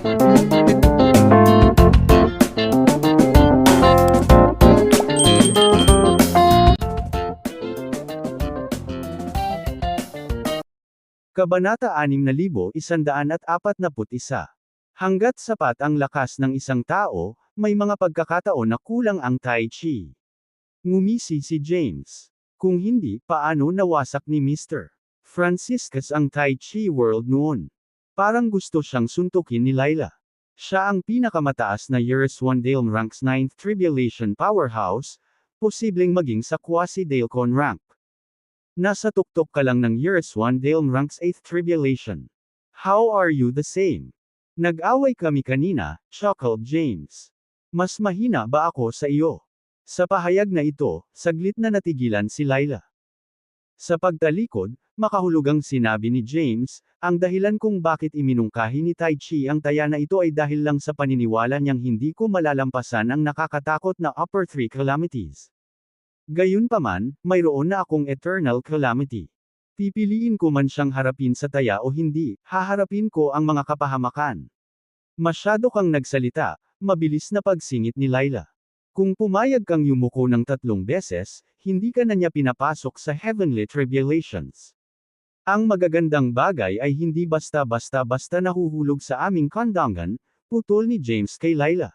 Kabanata 6141. Hangga't sapat ang lakas ng isang tao, may mga pagkakataon na kulang ang Tai Chi. Ngumisi si James. Kung hindi, paano nawasak ni Mr. Franciscus ang Tai Chi world noon? Parang gusto siyang suntukin ni Laila. Siya ang pinakamataas na Years-1 ranks 9th Tribulation Powerhouse, posibleng maging sa Quasi-Dalcon rank. Nasa tuktok ka lang ng Years-1 ranks 8th Tribulation. How are you the same? Nag-away kami kanina, chuckled James. Mas mahina ba ako sa iyo? Sa pahayag na ito, saglit na natigilan si Laila. Sa pagtalikod, makahulugang sinabi ni James, ang dahilan kung bakit iminungkahi ni Tai Chi ang taya na ito ay dahil lang sa paniniwala niyang hindi ko malalampasan ang nakakatakot na upper three calamities. Gayunpaman, mayroon na akong eternal calamity. Pipiliin ko man siyang harapin sa taya o hindi, haharapin ko ang mga kapahamakan. Masyado kang nagsalita, mabilis na pagsingit ni Laila. Kung pumayag kang yumuko ng 3 beses, hindi ka na niya pinapasok sa heavenly tribulations. Ang magagandang bagay ay hindi basta-basta nahuhulog sa aming kondangan, putol ni James kay Laila.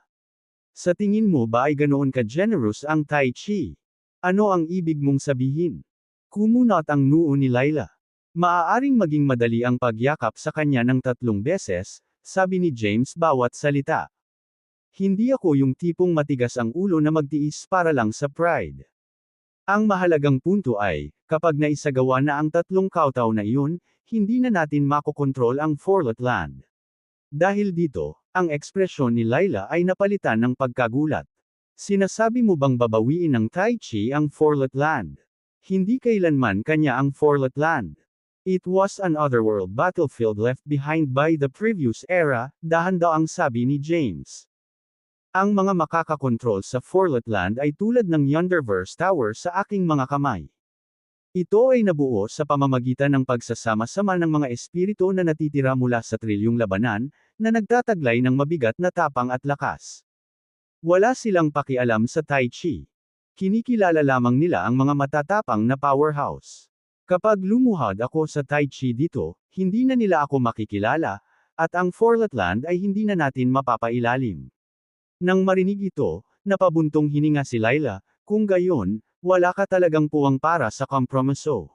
Sa tingin mo ba ay ganoon ka-generous ang Tai Chi? Ano ang ibig mong sabihin? Kumunot ang noo ni Laila. Maaaring maging madali ang pagyakap sa kanya ng 3 beses, sabi ni James bawat salita. Hindi ako yung tipong matigas ang ulo na magtiis para lang sa pride. Ang mahalagang punto ay, kapag naisagawa na ang 3 kawtaw na iyon, hindi na natin makokontrol ang Fourlet Land. Dahil dito, ang ekspresyon ni Laila ay napalitan ng pagkagulat. Sinasabi mo bang babawiin ng Tai Chi ang Fourlet Land? Hindi kailanman kanya ang Fourlet Land. It was an otherworld battlefield left behind by the previous era, dahan-daang sabi ni James. Ang mga makakakontrol sa Fourlet Land ay tulad ng Yonderverse Tower sa aking mga kamay. Ito ay nabuo sa pamamagitan ng pagsasama-sama ng mga espiritu na natitira mula sa trilyong labanan, na nagtataglay ng mabigat na tapang at lakas. Wala silang pakialam sa Tai Chi. Kinikilala lamang nila ang mga matatapang na powerhouse. Kapag lumuhad ako sa Tai Chi dito, hindi na nila ako makikilala, at ang Fourlet Land ay hindi na natin mapapailalim. Nang marinig ito, napabuntong hininga si Laila, kung gayon, wala ka talagang puwang para sa kompromiso.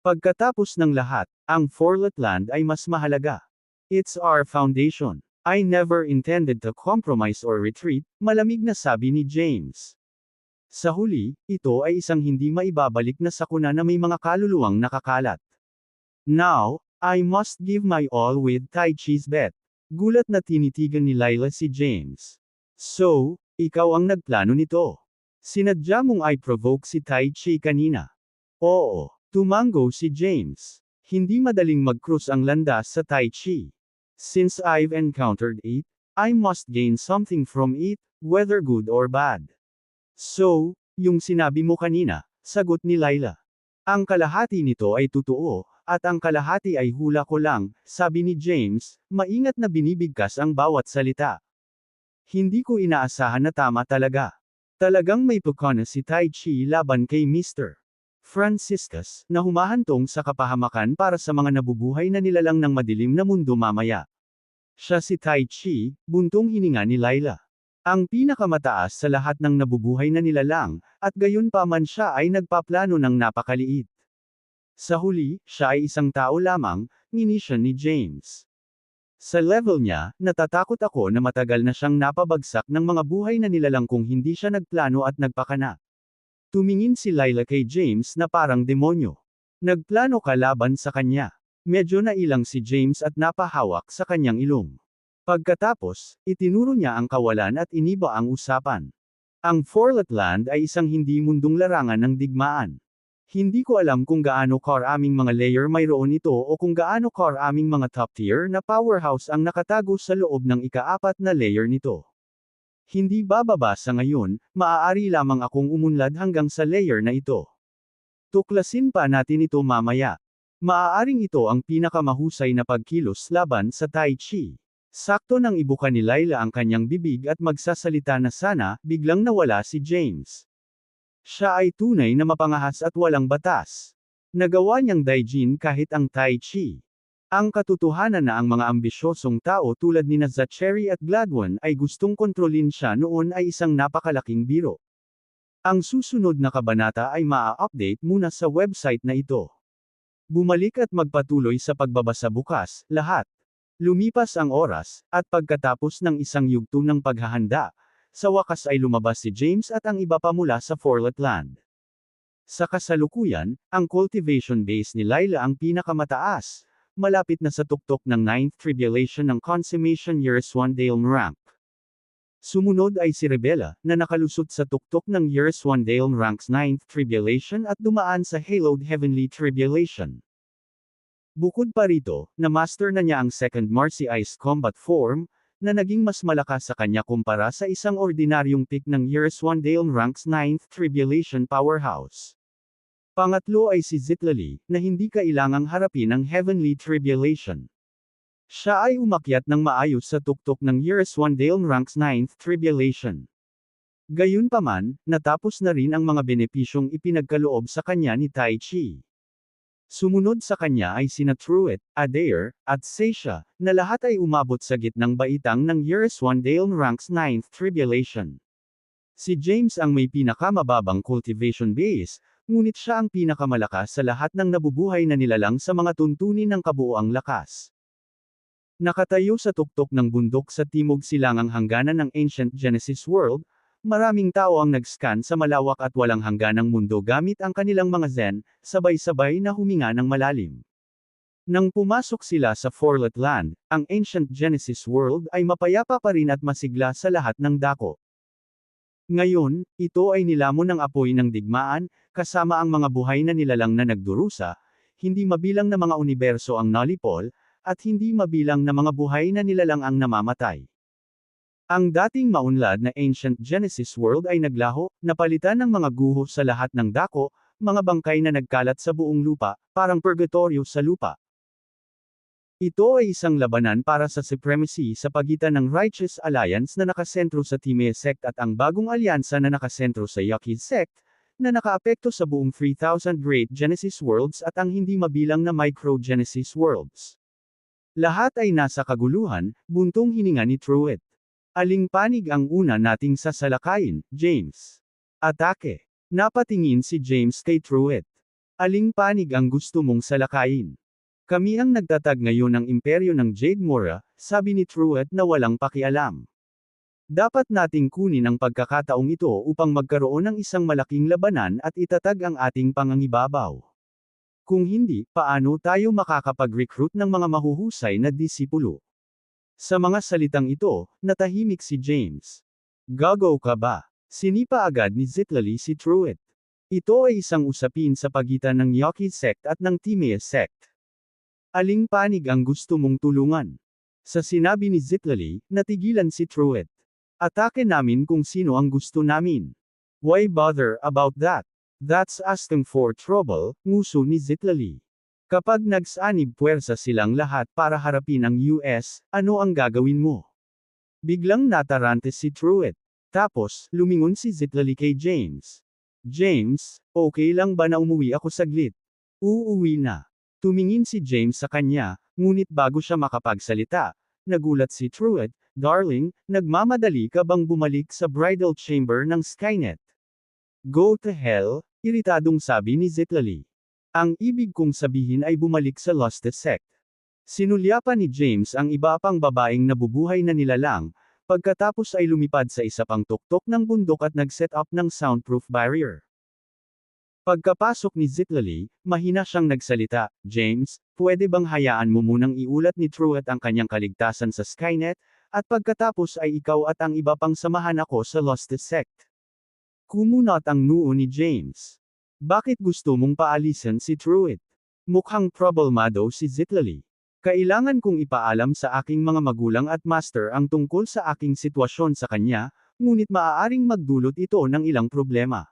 Pagkatapos ng lahat, ang Fourlet Land ay mas mahalaga. It's our foundation. I never intended to compromise or retreat, malamig na sabi ni James. Sa huli, ito ay isang hindi maibabalik na sakuna na may mga kaluluwang nakakalat. Now, I must give my all with Tai Chi's bet. Gulat na tinitigan ni Laila si James. So, ikaw ang nagplano nito. Sinadya mong I-provoke si Tai Chi kanina. Oo, tumango si James. Hindi madaling mag-cruise ang landas sa Tai Chi. Since I've encountered it, I must gain something from it, whether good or bad. So, yung sinabi mo kanina, sagot ni Laila. Ang kalahati nito ay totoo, at ang kalahati ay hula ko lang, sabi ni James, maingat na binibigkas ang bawat salita. Hindi ko inaasahan na tama talaga. Talagang may pukana si Tai Chi laban kay Mr. Franciscus, na humahantong sa kapahamakan para sa mga nabubuhay na nilalang ng madilim na mundo mamaya. Siya si Tai Chi, buntong hininga ni Laila. Ang pinakamataas sa lahat ng nabubuhay na nilalang, at gayon pa man siya ay nagpaplano ng napakaliit. Sa huli, siya ay isang tao lamang, nginisyon ni James. Sa level niya, natatakot ako na matagal na siyang napabagsak ng mga buhay na nilalang kung hindi siya nagplano at nagpakana. Tumingin si Laila kay James na parang demonyo. Nagplano ka laban sa kanya. Medyo nailang si James at napahawak sa kanyang ilong. Pagkatapos, itinuro niya ang kawalan at iniba ang usapan. Ang Fourlet Land ay isang hindi mundong larangan ng digmaan. Hindi ko alam kung gaano karaming mga layer mayroon ito o kung gaano karaming mga top tier na powerhouse ang nakatago sa loob ng ika-4 na layer nito. Hindi bababa sa ngayon, maaari lamang akong umunlad hanggang sa layer na ito. Tuklasin pa natin ito mamaya. Maaaring ito ang pinakamahusay na pagkilos laban sa Tai Chi. Sakto nang ibuka ni Layla ang kanyang bibig at magsasalita na sana, biglang nawala si James. Siya ay tunay na mapangahas at walang batas. Nagawa niyang daijin kahit ang Tai Chi. Ang katotohanan na ang mga ambisyosong tao tulad ni Zachary at Gladwin ay gustong kontrolin siya noon ay isang napakalaking biro. Ang susunod na kabanata ay maa-update muna sa website na ito. Bumalik at magpatuloy sa pagbabasa bukas, lahat. Lumipas ang oras, at pagkatapos ng isang yugto ng paghahanda, sa wakas ay lumabas si James at ang iba pa mula sa Forlet Land. Sa kasalukuyan, ang cultivation base ni Layla ang pinakamataas, malapit na sa tuktok ng 9th Tribulation ng Consummation Years 1 Dale rank. Sumunod ay si Rebella, na nakalusot sa tuktok ng Years 1 Dale ranks 9th Tribulation at dumaan sa Haloed Heavenly Tribulation. Bukod pa rito, na-master na niya ang Second Marcy Ice Combat Form, na naging mas malakas sa kanya kumpara sa isang ordinaryong pick ng Years 1 Dale ranks 9th Tribulation Powerhouse. Pangatlo ay si Zitlali, na hindi kailangang harapin ang Heavenly Tribulation. Siya ay umakyat ng maayos sa tuktok ng Years 1 Dale ranks 9th Tribulation. Gayunpaman, natapos na rin ang mga benepisyong ipinagkaloob sa kanya ni Tai Chi. Sumunod sa kanya ay sina Truett, Adair, at Seisha, na lahat ay umabot sa gitnang baitang ng Years 1 Dale ranks 9th Tribulation. Si James ang may pinakamababang cultivation base, ngunit siya ang pinakamalakas sa lahat ng nabubuhay na nilalang sa mga tuntunin ng kabuoang lakas. Nakatayo sa tuktok ng bundok sa timog silangang hangganan ng Ancient Genesis World, maraming tao ang nag-scan sa malawak at walang hangganang mundo gamit ang kanilang mga Zen, sabay-sabay na huminga ng malalim. Nang pumasok sila sa Forlet Land, ang Ancient Genesis World ay mapayapa pa rin at masigla sa lahat ng dako. Ngayon, ito ay nilamon ng apoy ng digmaan, kasama ang mga buhay na nilalang na nagdurusa, hindi mabilang na mga universo ang nalipol, at hindi mabilang na mga buhay na nilalang ang namamatay. Ang dating maunlad na Ancient Genesis World ay naglaho, napalitan ng mga guho sa lahat ng dako, mga bangkay na nagkalat sa buong lupa, parang purgatorio sa lupa. Ito ay isang labanan para sa supremacy sa pagitan ng Righteous Alliance na nakasentro sa Time Sect at ang bagong alyansa na nakasentro sa Yaqui Sect, na nakaapekto sa buong 3,000 Great Genesis Worlds at ang hindi mabilang na Micro Genesis Worlds. Lahat ay nasa kaguluhan, buntong hininga ni Truett. Aling panig ang una nating sasalakayin, James? Atake. Napatingin si James kay Truett. Aling panig ang gusto mong salakayin? Kami ang nagtatag ngayon ng imperyo ng Jade Mora, sabi ni Truett na walang pakialam. Dapat nating kunin ang pagkakataong ito upang magkaroon ng isang malaking labanan at itatag ang ating pangangibabaw. Kung hindi, paano tayo makakapag-recruit ng mga mahuhusay na disipulo? Sa mga salitang ito, natahimik si James. Gago ka ba? Sinipa agad ni Zitlali si Truett. Ito ay isang usapin sa pagitan ng Yaqui Sect at ng Time Sect. Aling panig ang gusto mong tulungan? Sa sinabi ni Zitlali, natigilan si Truett. Atake namin kung sino ang gusto namin. Why bother about that? That's asking for trouble, nguso ni Zitlali. Kapag nagsanib puwersa silang lahat para harapin ang US, ano ang gagawin mo? Biglang natarante si Truett. Tapos, lumingon si Zitlali kay James. James, okay lang ba na umuwi ako saglit? Uuwi na. Tumingin si James sa kanya, ngunit bago siya makapagsalita, nagulat si Truett, darling, nagmamadali ka bang bumalik sa bridal chamber ng Skynet? Go to hell, iritadong sabi ni Zitlali. Ang ibig kong sabihin ay bumalik sa Lost Sect. Sinulyapan ni James ang iba pang babaeng nabubuhay na nilalang, pagkatapos ay lumipad sa isa pang tuktok ng bundok at nag-set up ng soundproof barrier. Pagkapasok ni Zitlali, mahina siyang nagsalita, James, pwede bang hayaan mo munang iulat ni Truett ang kanyang kaligtasan sa Skynet, at pagkatapos ay ikaw at ang iba pang samahan ako sa Lost Sect. Kumunot ang noo ni James. Bakit gusto mong paalisin si Truett? Mukhang problemado si Zitlali. Kailangan kong ipaalam sa aking mga magulang at master ang tungkol sa aking sitwasyon sa kanya, ngunit maaaring magdulot ito ng ilang problema.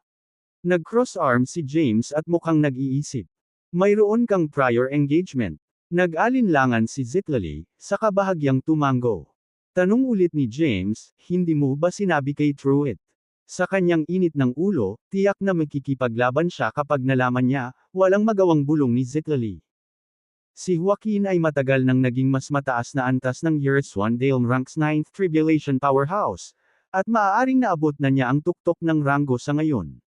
Nag-cross arm si James at mukhang nag-iisip. Mayroon kang prior engagement. Nag-alinlangan si Zitlali, sa kabahagyang tumango. Tanong ulit ni James, hindi mo ba sinabi kay Truett? Sa kanyang init ng ulo, tiyak na makikipaglaban siya kapag nalaman niya, walang magawang bulong ni Zitlali. Si Joaquin ay matagal nang naging mas mataas na antas ng Years One Dale Ranks 9th Tribulation Powerhouse, at maaaring naabot na niya ang tuktok ng ranggo sa ngayon.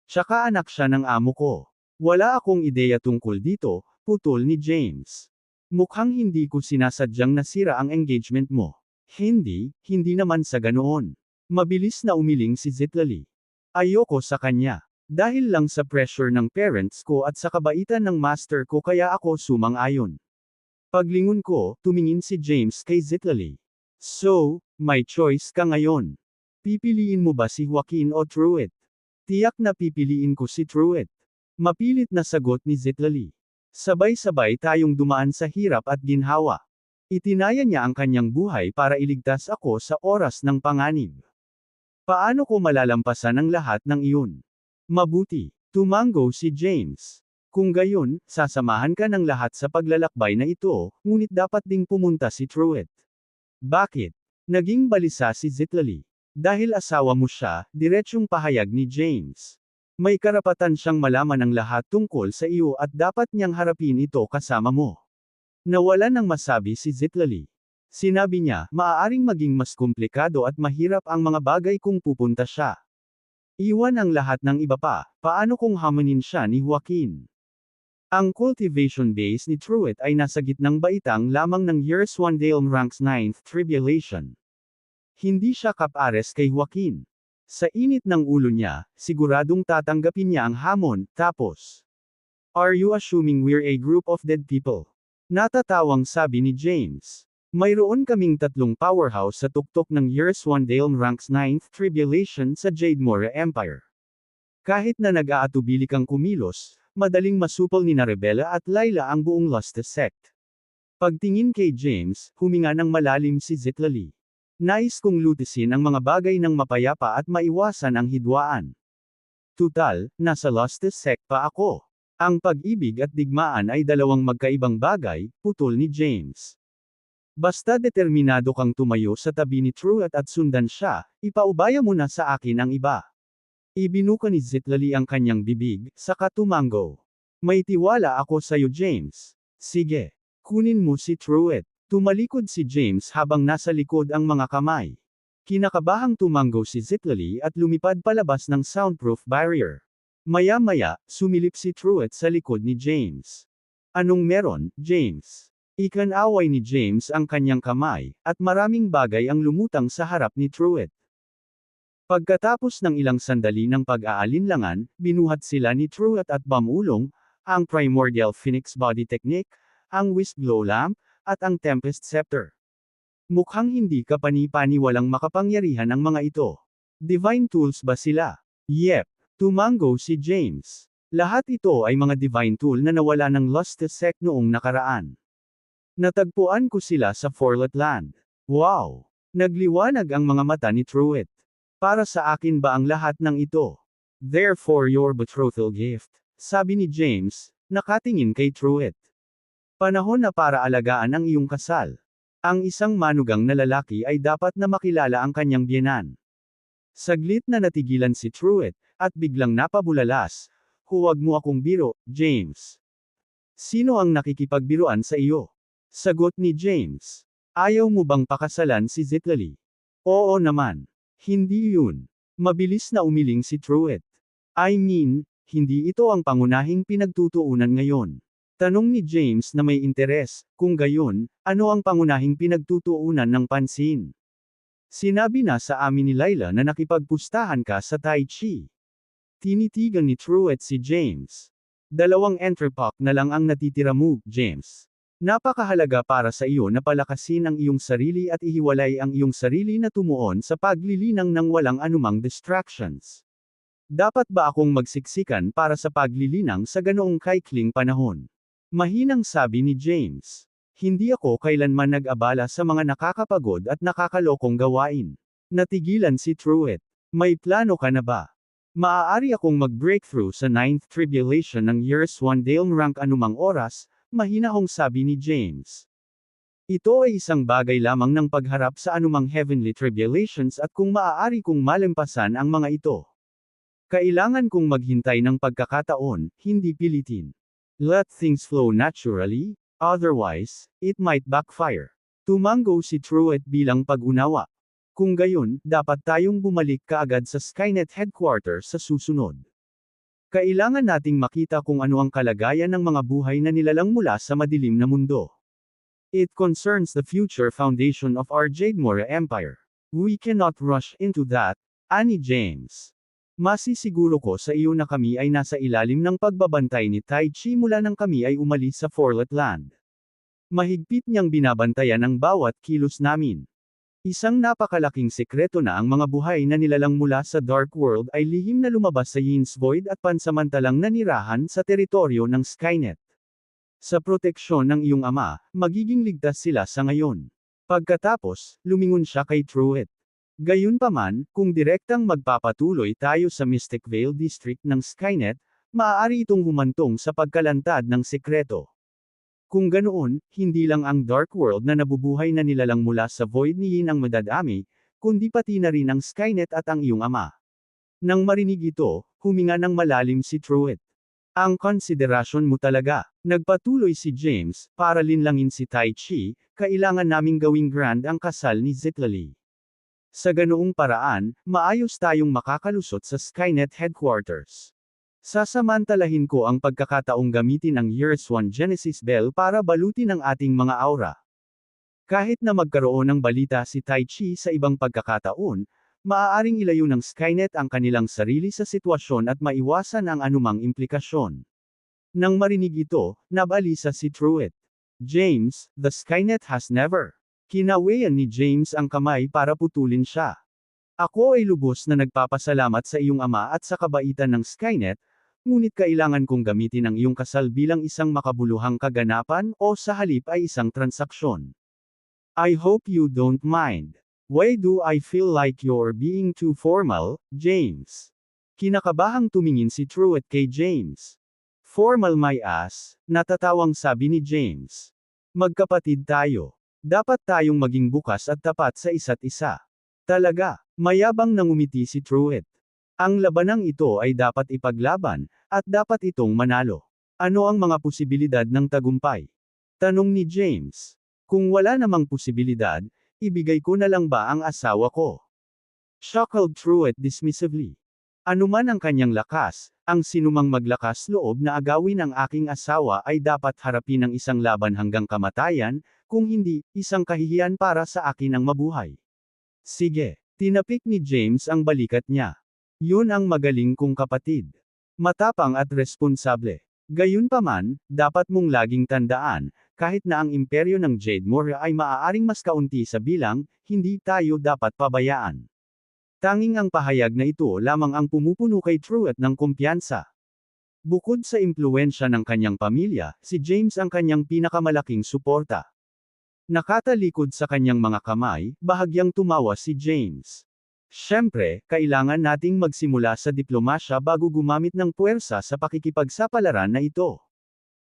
Tsaka anak siya ng amo ko. Wala akong ideya tungkol dito, putol ni James. Mukhang hindi ko sinasadyang nasira ang engagement mo. Hindi naman sa ganoon. Mabilis na umiling si Zitlali. Ayoko sa kanya. Dahil lang sa pressure ng parents ko at sa kabaitan ng master ko kaya ako sumang-ayon. Paglingon ko, tumingin si James kay Zitlali. So, may choice ka ngayon. Pipiliin mo ba si Joaquin o Truett? Tiyak na pipiliin ko si Truett. Mapilit na sagot ni Zitlali. Sabay-sabay tayong dumaan sa hirap at ginhawa. Itinaya niya ang kanyang buhay para iligtas ako sa oras ng panganib. Paano ko malalampasan ang lahat ng iyon? Mabuti, tumango si James. Kung gayon, sasamahan ka ng lahat sa paglalakbay na ito, ngunit dapat ding pumunta si Truett. Bakit? Naging balisa si Zitlali. Dahil asawa mo siya, diretsyong pahayag ni James. May karapatan siyang malaman ang lahat tungkol sa iyo at dapat niyang harapin ito kasama mo. Nawala ng masabi si Zitlali. Sinabi niya, maaaring maging mas komplikado at mahirap ang mga bagay kung pupunta siya. Iwan ang lahat ng iba pa, paano kung hamanin siya ni Joaquin? Ang cultivation base ni Truett ay nasa gitnang baitang lamang ng Years One Dale Ranks 9th Tribulation. Hindi siya kapares kay Joaquin. Sa init ng ulo niya, siguradong tatanggapin niya ang hamon, tapos. Are you assuming we're a group of dead people? Natatawang sabi ni James. Mayroon kaming tatlong powerhouse sa tuktok ng Years One Dale Ranks 9th Tribulation sa Jademora Empire. Kahit na nag-aatubili kang kumilos, madaling masupol ni Rebella at Layla ang buong Lustus sect. Pagtingin kay James, huminga ng malalim si Zitlali. Nais kong lutisin ang mga bagay ng mapayapa at maiwasan ang hidwaan. Tutal, nasa Lustus sect pa ako. Ang pag-ibig at digmaan ay dalawang magkaibang bagay, putol ni James. Basta determinado kang tumayo sa tabi ni Truett at sundan siya, ipaubaya mo na sa akin ang iba. Ibinuka ni Zitlali ang kanyang bibig, saka tumango. May tiwala ako sa'yo James. Sige. Kunin mo si Truett. Tumalikod si James habang nasa likod ang mga kamay. Kinakabahang tumango si Zitlali at lumipad palabas ng soundproof barrier. Maya-maya, sumilip si Truett sa likod ni James. Anong meron, James? Ikanaway ni James ang kanyang kamay, at maraming bagay ang lumutang sa harap ni Truett. Pagkatapos ng ilang sandali ng pag-aalinlangan, binuhat sila ni Truett at Bamulong, ang Primordial Phoenix Body Technique, ang Wisp Glow Lamp, at ang Tempest Scepter. Mukhang hindi kapani-paniwalang makapangyarihan ang mga ito. Divine tools ba sila? Yep, tumango si James. Lahat ito ay mga divine tool na nawala ng Lustus sect noong nakaraan. Natagpuan ko sila sa Forlet Land. Wow! Nagliwanag ang mga mata ni Truett. Para sa akin ba ang lahat ng ito? Therefore your betrothal gift, sabi ni James, nakatingin kay Truett. Panahon na para alagaan ang iyong kasal. Ang isang manugang na lalaki ay dapat na makilala ang kanyang biyenan. Saglit na natigilan si Truett, at biglang napabulalas. Huwag mo akong biro, James. Sino ang nakikipagbiruan sa iyo? Sagot ni James. Ayaw mo bang pakasalan si Zitlali? Oo naman. Hindi yun. Mabilis na umiling si Truett. I mean, hindi ito ang pangunahing pinagtutuunan ngayon. Tanong ni James na may interes, kung gayon, ano ang pangunahing pinagtutuunan ng pansin? Sinabi na sa amin ni Layla na nakipagpustahan ka sa Tai Chi. Tinitigan ni Truett si James. 2 entrepak na lang ang natitira mo, James. Napakahalaga para sa iyo na palakasin ang iyong sarili at ihiwalay ang iyong sarili na tumuon sa paglilinang ng walang anumang distractions. Dapat ba akong magsiksikan para sa paglilinang sa ganoong kaikling panahon? Mahinang sabi ni James. Hindi ako kailanman nag-abala sa mga nakakapagod at nakakalokong gawain. Natigilan si Truett. May plano ka na ba? Maaari akong mag-breakthrough sa 9th Tribulation ng Years One Dale Rank anumang oras, mahinahong sabi ni James. Ito ay isang bagay lamang ng pagharap sa anumang heavenly tribulations at kung maaari kong malampasan ang mga ito. Kailangan kong maghintay ng pagkakataon, hindi pilitin. Let things flow naturally, otherwise, it might backfire. Tumango si Truett bilang pag-unawa. Kung gayon, dapat tayong bumalik kaagad sa Skynet headquarters sa susunod. Kailangan nating makita kung ano ang kalagayan ng mga buhay na nilalang mula sa madilim na mundo. It concerns the future foundation of our Jade Moria Empire. We cannot rush into that, ani James. Masisiguro ko sa iyo na kami ay nasa ilalim ng pagbabantay ni Tai Chi mula nang kami ay umalis sa Forlet Land. Mahigpit niyang binabantayan ang bawat kilos namin. Isang napakalaking sekreto na ang mga buhay na nilalang mula sa Dark World ay lihim na lumabas sa Yin's Void at pansamantalang nanirahan sa teritoryo ng Skynet. Sa proteksyon ng iyong ama, magiging ligtas sila sa ngayon. Pagkatapos, lumingon siya kay Truett. Gayunpaman, kung direktang magpapatuloy tayo sa Mystic Vale District ng Skynet, maaari itong humantong sa pagkalantad ng sekreto. Kung ganoon, hindi lang ang Dark World na nabubuhay na nilalang mula sa Void ni Yin ang madadami, kundi pati na rin ang Skynet at ang iyong ama. Nang marinig ito, huminga ng malalim si Truett. Ang konsiderasyon mo talaga. Nagpatuloy si James, para linlangin si Tai Chi, kailangan naming gawing grand ang kasal ni Zitlali. Sa ganoong paraan, maayos tayong makakalusot sa Skynet headquarters. Sasamantalahin ko ang pagkakataong gamitin ang Years 1 Genesis Bell para balutin ang ating mga aura. Kahit na magkaroon ng balita si Tai Chi sa ibang pagkakataon, maaaring ilayo ng Skynet ang kanilang sarili sa sitwasyon at maiwasan ang anumang implikasyon. Nang marinig ito, nabalisa si Truett. James, the Skynet has never. Kinawayan ni James ang kamay para putulin siya. Ako ay lubos na nagpapasalamat sa iyong ama at sa kabaitan ng Skynet, ngunit kailangan kong gamitin ang iyong kasal bilang isang makabuluhang kaganapan o sa halip ay isang transaksyon. I hope you don't mind. Why do I feel like you're being too formal, James? Kinakabahang tumingin si Truett kay James. Formal my ass, natatawang sabi ni James. Magkapatid tayo. Dapat tayong maging bukas at tapat sa isa't isa. Talaga, mayabang nangumiti si Truett. Ang labanang ito ay dapat ipaglaban, at dapat itong manalo. Ano ang mga posibilidad ng tagumpay? Tanong ni James. Kung wala namang posibilidad, ibigay ko na lang ba ang asawa ko? Chuckled Truett dismissively. Anuman ang kanyang lakas, ang sinumang maglakas loob na agawin ang aking asawa ay dapat harapin ng isang laban hanggang kamatayan, kung hindi, isang kahihiyan para sa akin ang mabuhay. Sige, tinapik ni James ang balikat niya. Yun ang magaling kong kapatid. Matapang at responsable. Gayunpaman, dapat mong laging tandaan, kahit na ang imperyo ng Jade Moria ay maaaring mas kaunti sa bilang, hindi tayo dapat pabayaan. Tanging ang pahayag na ito lamang ang pumupuno kay Truett ng kumpiyansa. Bukod sa impluwensya ng kanyang pamilya, si James ang kanyang pinakamalaking suporta. Nakatalikod sa kanyang mga kamay, bahagyang tumawa si James. Siyempre, kailangan nating magsimula sa diplomasya bago gumamit ng puwersa sa pakikipagsapalaran na ito.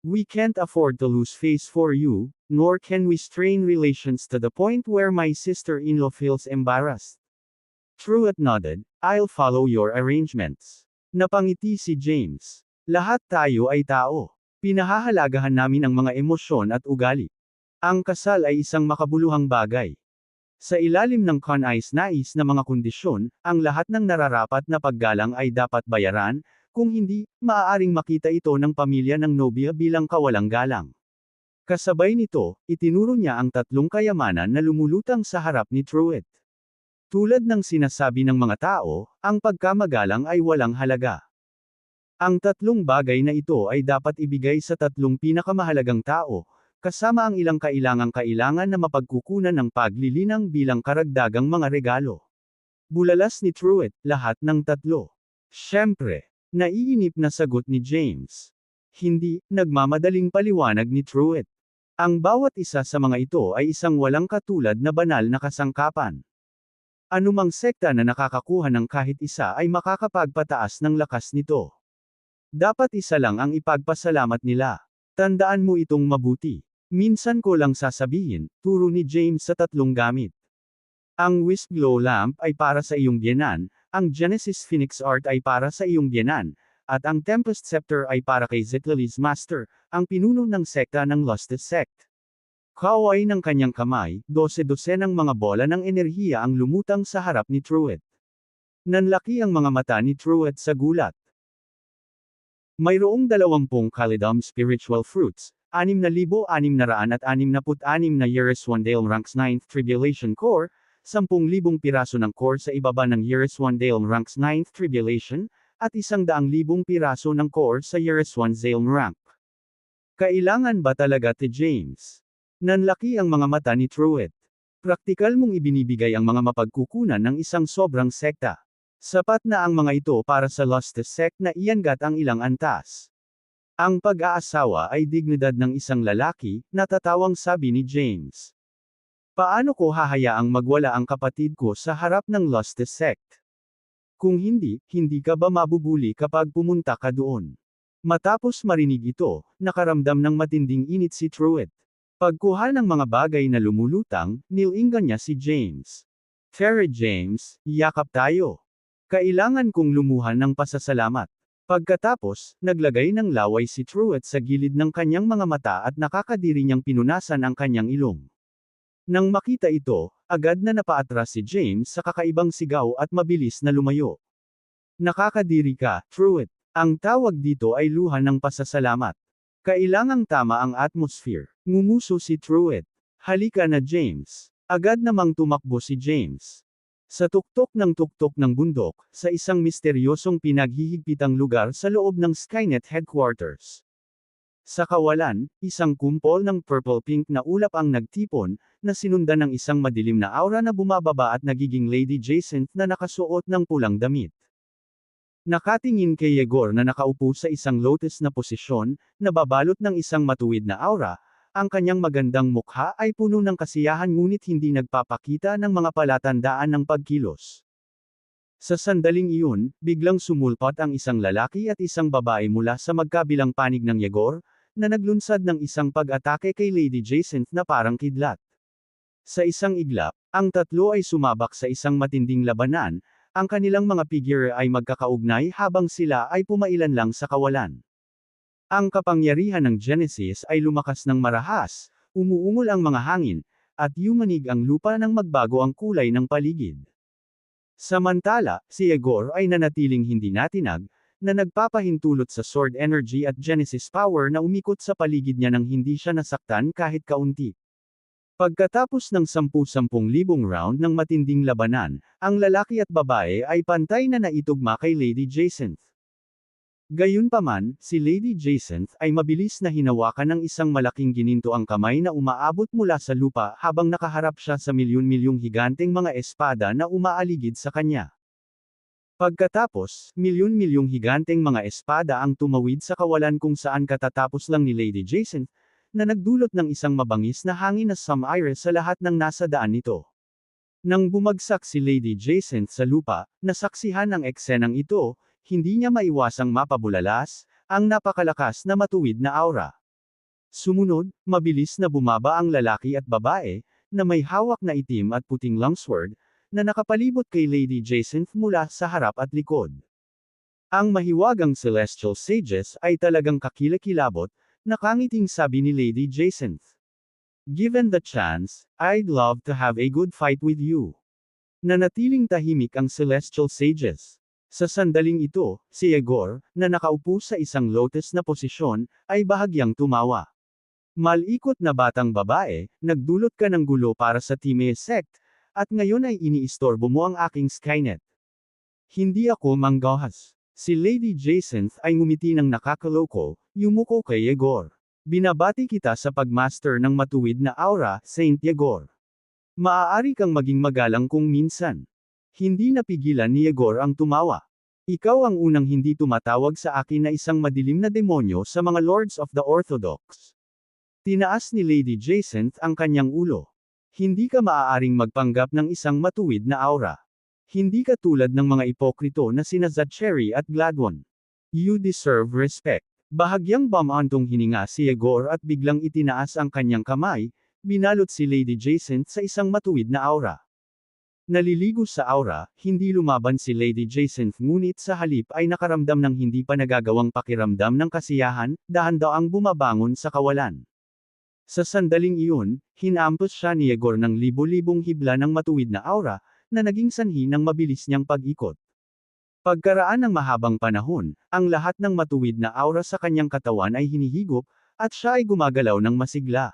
We can't afford to lose face for you, nor can we strain relations to the point where my sister-in-law feels embarrassed. Truett nodded, I'll follow your arrangements. Napangiti si James. Lahat tayo ay tao. Pinahahalagahan namin ang mga emosyon at ugali. Ang kasal ay isang makabuluhang bagay. Sa ilalim ng kanais-nais na mga kondisyon, ang lahat ng nararapat na paggalang ay dapat bayaran, kung hindi, maaaring makita ito ng pamilya ng nobya bilang kawalang galang. Kasabay nito, itinuro niya ang tatlong kayamanan na lumulutang sa harap ni Truett. Tulad ng sinasabi ng mga tao, ang pagkamagalang ay walang halaga. Ang tatlong bagay na ito ay dapat ibigay sa tatlong pinakamahalagang tao, kasama ang ilang kailangan na mapagkukunan ng paglilinang bilang karagdagang mga regalo. Bulalas ni Truett, lahat ng tatlo. Siyempre, naiinip na sagot ni James. Hindi, nagmamadaling paliwanag ni Truett. Ang bawat isa sa mga ito ay isang walang katulad na banal na kasangkapan. Anumang sekta na nakakakuha ng kahit isa ay makakapagpataas ng lakas nito. Dapat isa lang ang ipagpasalamat nila. Tandaan mo itong mabuti. Minsan ko lang sasabihin, turo ni James sa tatlong gamit. Ang Wisp Glow Lamp ay para sa iyong biyenan, ang Genesis Phoenix Art ay para sa iyong biyenan, at ang Tempest Scepter ay para kay Zetlalis Master, ang pinuno ng sekta ng Lustus Sect. Kaway ng kanyang kamay, 12-12 ng mga bola ng enerhiya ang lumutang sa harap ni Truett. Nanlaki ang mga mata ni Truett sa gulat. Mayroong 20 Calidum Spiritual Fruits, 6,666 na Yereswandale Ranks 9th Tribulation Core, 10,000 piraso ng core sa ibaba ng Yereswandale Ranks 9th Tribulation, at 100,000 piraso ng core sa Yereswandale Rank. Kailangan ba talaga ti James? Nanlaki ang mga mata ni Truett. Praktikal mong ibinibigay ang mga mapagkukunan ng isang sobrang sekta. Sapat na ang mga ito para sa Lustus Sect na iangat ang ilang antas. Ang pag-aasawa ay dignidad ng isang lalaki, natatawang sabi ni James. Paano ko hahayaang magwala ang kapatid ko sa harap ng Lustus Sect? Kung hindi, hindi ka ba mabubuli kapag pumunta ka doon? Matapos marinig ito, nakaramdam ng matinding init si Truett. Pagkuha ng mga bagay na lumulutang, nilinggan niya si James. Tara James, yakap tayo. Kailangan kong lumuhan ng pasasalamat. Pagkatapos, naglagay ng laway si Truett sa gilid ng kanyang mga mata at nakakadiri niyang pinunasan ang kanyang ilong. Nang makita ito, agad na napaatras si James sa kakaibang sigaw at mabilis na lumayo. Nakakadiri ka, Truett. Ang tawag dito ay luha ng pasasalamat. Kailangang tama ang atmosphere. Ngumuso si Truett. Halika na James. Agad namang tumakbo si James. Sa tuktok ng bundok, sa isang misteryosong pinaghihigpitang lugar sa loob ng Skynet Headquarters. Sa kawalan, isang kumpol ng purple-pink na ulap ang nagtipon, na sinundan ng isang madilim na aura na bumababa at nagiging Lady Jacinth na nakasuot ng pulang damit. Nakatingin kay Yegor na nakaupo sa isang lotus na posisyon, na babalot ng isang matuwid na aura. Ang kanyang magandang mukha ay puno ng kasiyahan ngunit hindi nagpapakita ng mga palatandaan ng pagkilos. Sa sandaling iyon, biglang sumulpot ang isang lalaki at isang babae mula sa magkabilang panig ng Yegor, na naglunsad ng isang pag-atake kay Lady Jacinth na parang kidlat. Sa isang iglap, ang tatlo ay sumabak sa isang matinding labanan, ang kanilang mga figure ay magkakaugnay habang sila ay pumailan lang sa kawalan. Ang kapangyarihan ng Genesis ay lumakas ng marahas, umuungol ang mga hangin, at yumanig ang lupa nang magbago ang kulay ng paligid. Samantala, si Yegor ay nanatiling hindi natinag, na nagpapahintulot sa sword energy at Genesis power na umikot sa paligid niya nang hindi siya nasaktan kahit kaunti. Pagkatapos ng 10,000 round ng matinding labanan, ang lalaki at babae ay pantay na naitugma kay Lady Jacinth. Gayunpaman, si Lady Jacinth ay mabilis na hinawakan ng isang malaking gininto ang kamay na umaabot mula sa lupa habang nakaharap siya sa milyon-milyong higanteng mga espada na umaaligid sa kanya. Pagkatapos, milyon-milyong higanteng mga espada ang tumawid sa kawalan kung saan katatapos lang ni Lady Jacinth, na nagdulot ng isang mabangis na hangin na sumire sa lahat ng nasa daan nito. Nang bumagsak si Lady Jacinth sa lupa, nasaksihan ang eksenang ito, hindi niya maiwasang mapabulalas, ang napakalakas na matuwid na aura. Sumunod, mabilis na bumaba ang lalaki at babae, na may hawak na itim at puting longsword, na nakapalibot kay Lady Jacinth mula sa harap at likod. Ang mahiwagang Celestial Sages ay talagang kakilakilabot, nakangiting sabi ni Lady Jacinth. Given the chance, I'd love to have a good fight with you. Nanatiling tahimik ang Celestial Sages. Sa sandaling ito, si Yegor, na nakaupo sa isang lotus na posisyon, ay bahagyang tumawa. Malikot na batang babae, nagdulot ka ng gulo para sa Time Sect, at ngayon ay iniistorbo mo ang aking Skynet. Hindi ako manggahas. Si Lady Jacinth ay ngumiti ng nakakaloko, yumuko kay Yegor. Binabati kita sa pagmaster ng matuwid na aura, Saint Yegor. Maaari kang maging magalang kung minsan. Hindi napigilan ni Yegor ang tumawa. Ikaw ang unang hindi tumatawag sa akin na isang madilim na demonyo sa mga Lords of the Orthodox. Tinaas ni Lady Jacinth ang kanyang ulo. Hindi ka maaaring magpanggap ng isang matuwid na aura. Hindi ka tulad ng mga ipokrito na sina Zachary at Gladwin. You deserve respect. Bahagyang bumantong hininga si Yegor at biglang itinaas ang kanyang kamay, binalot si Lady Jacinth sa isang matuwid na aura. Naliligo sa aura, hindi lumaban si Lady Jacinth ngunit sa halip ay nakaramdam ng hindi pa nagagawang pakiramdam ng kasiyahan, dahan-daang bumabangon sa kawalan. Sa sandaling iyon, hinampos siya ni Yegor ng libo-libong hibla ng matuwid na aura, na naging sanhi ng mabilis niyang pag-ikot. Pagkaraan ng mahabang panahon, ang lahat ng matuwid na aura sa kanyang katawan ay hinihigop, at siya ay gumagalaw ng masigla.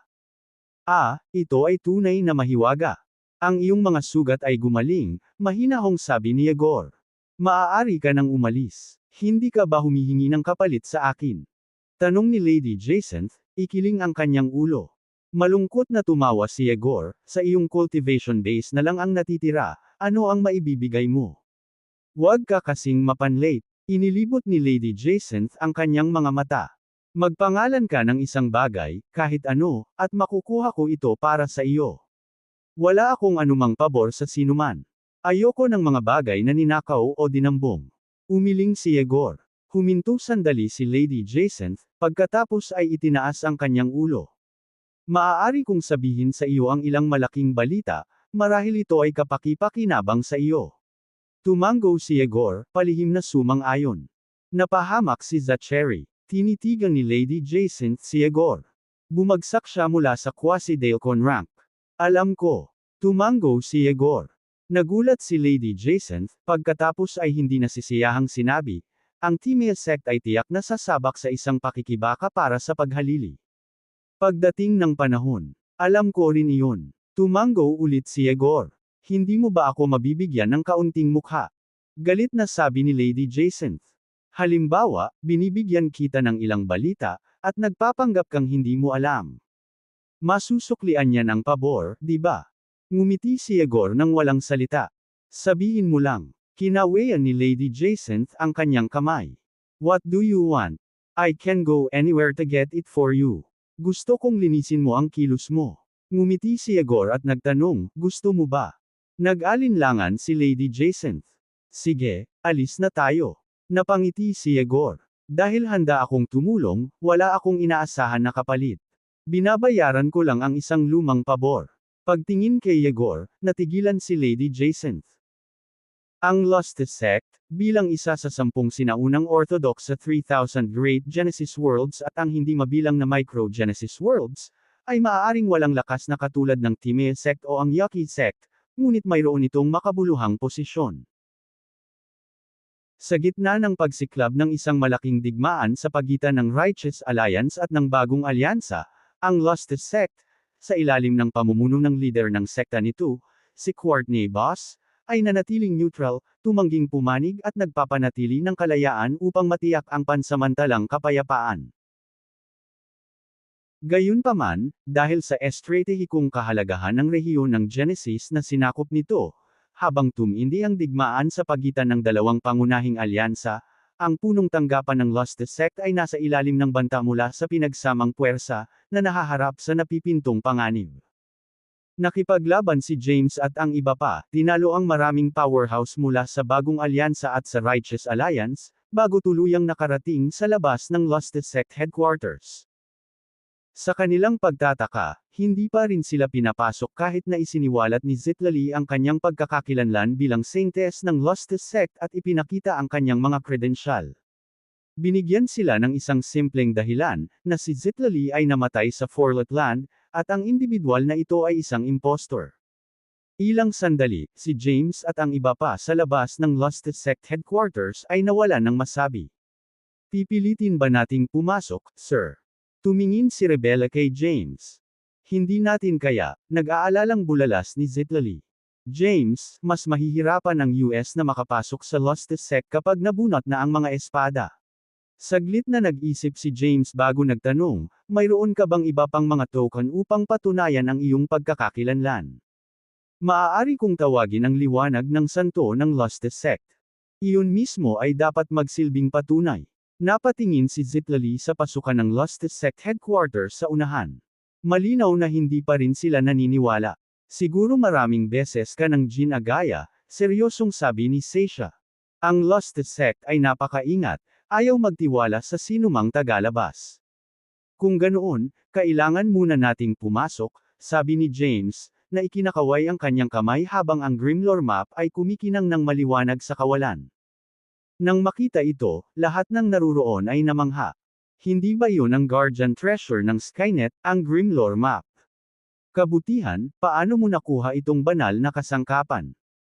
Ito ay tunay na mahiwaga. Ang iyong mga sugat ay gumaling, mahinahong sabi ni Yegor. Maaari ka nang umalis. Hindi ka ba humihingi ng kapalit sa akin? Tanong ni Lady Jacinth, ikiling ang kanyang ulo. Malungkot na tumawa si Yegor, sa iyong cultivation base na lang ang natitira, ano ang maibibigay mo? Huwag ka kasing mapanlate. Inilibot ni Lady Jacinth ang kanyang mga mata. Magpangalan ka ng isang bagay, kahit ano, at makukuha ko ito para sa iyo. Wala akong anumang pabor sa sinuman. Ayoko ng mga bagay na ninakaw o dinambong. Umiling si Yegor. Huminto sandali si Lady Jacinth, pagkatapos ay itinaas ang kanyang ulo. Maaari kong sabihin sa iyo ang ilang malaking balita, marahil ito ay kapaki-pakinabang sa iyo. Tumango si Yegor, palihim na sumang-ayon. Napahamak si Zachary. Tinitigan ni Lady Jacinth si Yegor. Bumagsak siya mula sa quasi-Dalcon rank. Alam ko. Tumango si Yegor. Nagulat si Lady Jacinth, pagkatapos ay hindi nasisiyahang sinabi, ang Timea sect ay tiyak na sasabak sa isang pakikibaka para sa paghalili. Pagdating ng panahon, alam ko rin iyon. Tumango ulit si Yegor. Hindi mo ba ako mabibigyan ng kaunting mukha? Galit na sabi ni Lady Jacinth. Halimbawa, binibigyan kita ng ilang balita, at nagpapanggap kang hindi mo alam. Masusuklian niyan ang pabor, di ba? Ngumiti si Yegor nang walang salita. Sabihin mo lang. Kinawayan ni Lady Jacinth ang kanyang kamay. What do you want? I can go anywhere to get it for you. Gusto kong linisin mo ang kilos mo. Ngumiti si Yegor at nagtanong, gusto mo ba? Nag-alinlangan si Lady Jacinth. Sige, alis na tayo. Napangiti si Yegor. Dahil handa akong tumulong, wala akong inaasahan na kapalit. Binabayaran ko lang ang isang lumang pabor. Pagtingin kay Yegor, natigilan si Lady Jacinth. Ang Lost Sect, bilang isa sa 10 sinaunang Orthodox sa 3,000 Great Genesis Worlds at ang hindi mabilang na Micro Genesis Worlds, ay maaaring walang lakas na katulad ng Timea sect o ang Yaqui sect, ngunit mayroon itong makabuluhang posisyon. Sa gitna ng pagsiklab ng isang malaking digmaan sa pagitan ng Righteous Alliance at ng Bagong Alyansa, ang Lost Sect, sa ilalim ng pamumuno ng leader ng sekta nito, si Courtney Boss, ay nanatiling neutral, tumangging pumanig at nagpapanatili ng kalayaan upang matiyak ang pansamantalang kapayapaan. Gayunpaman, dahil sa estratehikong kahalagahan ng rehiyon ng Genesis na sinakop nito, habang tumindi ang digmaan sa pagitan ng dalawang pangunahing alyansa, ang punong tanggapan ng Lost Sect ay nasa ilalim ng banta mula sa pinagsamang puwersa, na nahaharap sa napipintong panganib. Nakipaglaban si James at ang iba pa, tinalo ang maraming powerhouse mula sa Bagong Alyansa at sa Righteous Alliance, bago tuluyang nakarating sa labas ng Lost Sect headquarters. Sa kanilang pagtataka, hindi pa rin sila pinapasok kahit na isiniwalat ni Zitlali ang kanyang pagkakakilanlan bilang saintess ng Lost Sect at ipinakita ang kanyang mga kredensyal. Binigyan sila ng isang simpleng dahilan, na si Zitlali ay namatay sa Forlot Land, at ang individual na ito ay isang impostor. Ilang sandali, si James at ang iba pa sa labas ng Lost Sect headquarters ay nawalan ng masabi. Pipilitin ba nating pumasok, sir? Tumingin si Rebecca kay James. Hindi natin kaya, nag-aalalang bulalas ni Zitlali. James, mas mahihirapan ang US na makapasok sa Lost Sect kapag nabunot na ang mga espada. Saglit na nag-isip si James bago nagtanong, mayroon ka bang iba pang mga token upang patunayan ang iyong pagkakakilanlan? Maaari kong tawagin ang liwanag ng santo ng Lost Sect. Iyon mismo ay dapat magsilbing patunay. Napatingin si Zitlali sa pasukan ng Lost Sect headquarters sa unahan. Malinaw na hindi pa rin sila naniniwala. Siguro maraming beses ka ng ginagaya, seryosong sabi ni Seisha. Ang Lost Sect ay napakaingat, ayaw magtiwala sa sinumang tagalabas. Kung ganoon, kailangan muna nating pumasok, sabi ni James, na ikinakaway ang kanyang kamay habang ang Grimlore map ay kumikinang ng maliwanag sa kawalan. Nang makita ito, lahat ng naruroon ay namangha. Hindi ba yun ang guardian treasure ng Skynet, ang Grimlore map? Kabutihan, paano mo nakuha itong banal na kasangkapan?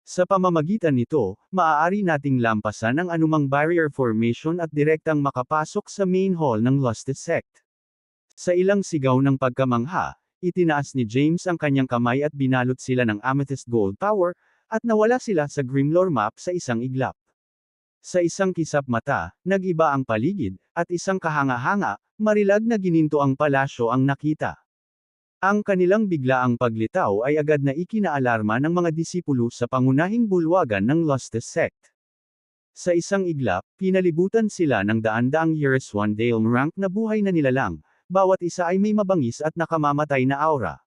Sa pamamagitan nito, maaari nating lampasan ang anumang barrier formation at direktang makapasok sa main hall ng Lusty Sect. Sa ilang sigaw ng pagkamangha, itinaas ni James ang kanyang kamay at binalot sila ng amethyst gold power, at nawala sila sa Grimlore map sa isang iglap. Sa isang kisap mata, nag-iba ang paligid, at isang kahanga-hanga, marilag na gininto ang palasyo ang nakita. Ang kanilang biglaang paglitaw ay agad na ikinaalarma ng mga disipulo sa pangunahing bulwagan ng Lusty Sect. Sa isang iglap, pinalibutan sila ng daan-daang Yereswandale rank na buhay na nilalang, bawat isa ay may mabangis at nakamamatay na aura.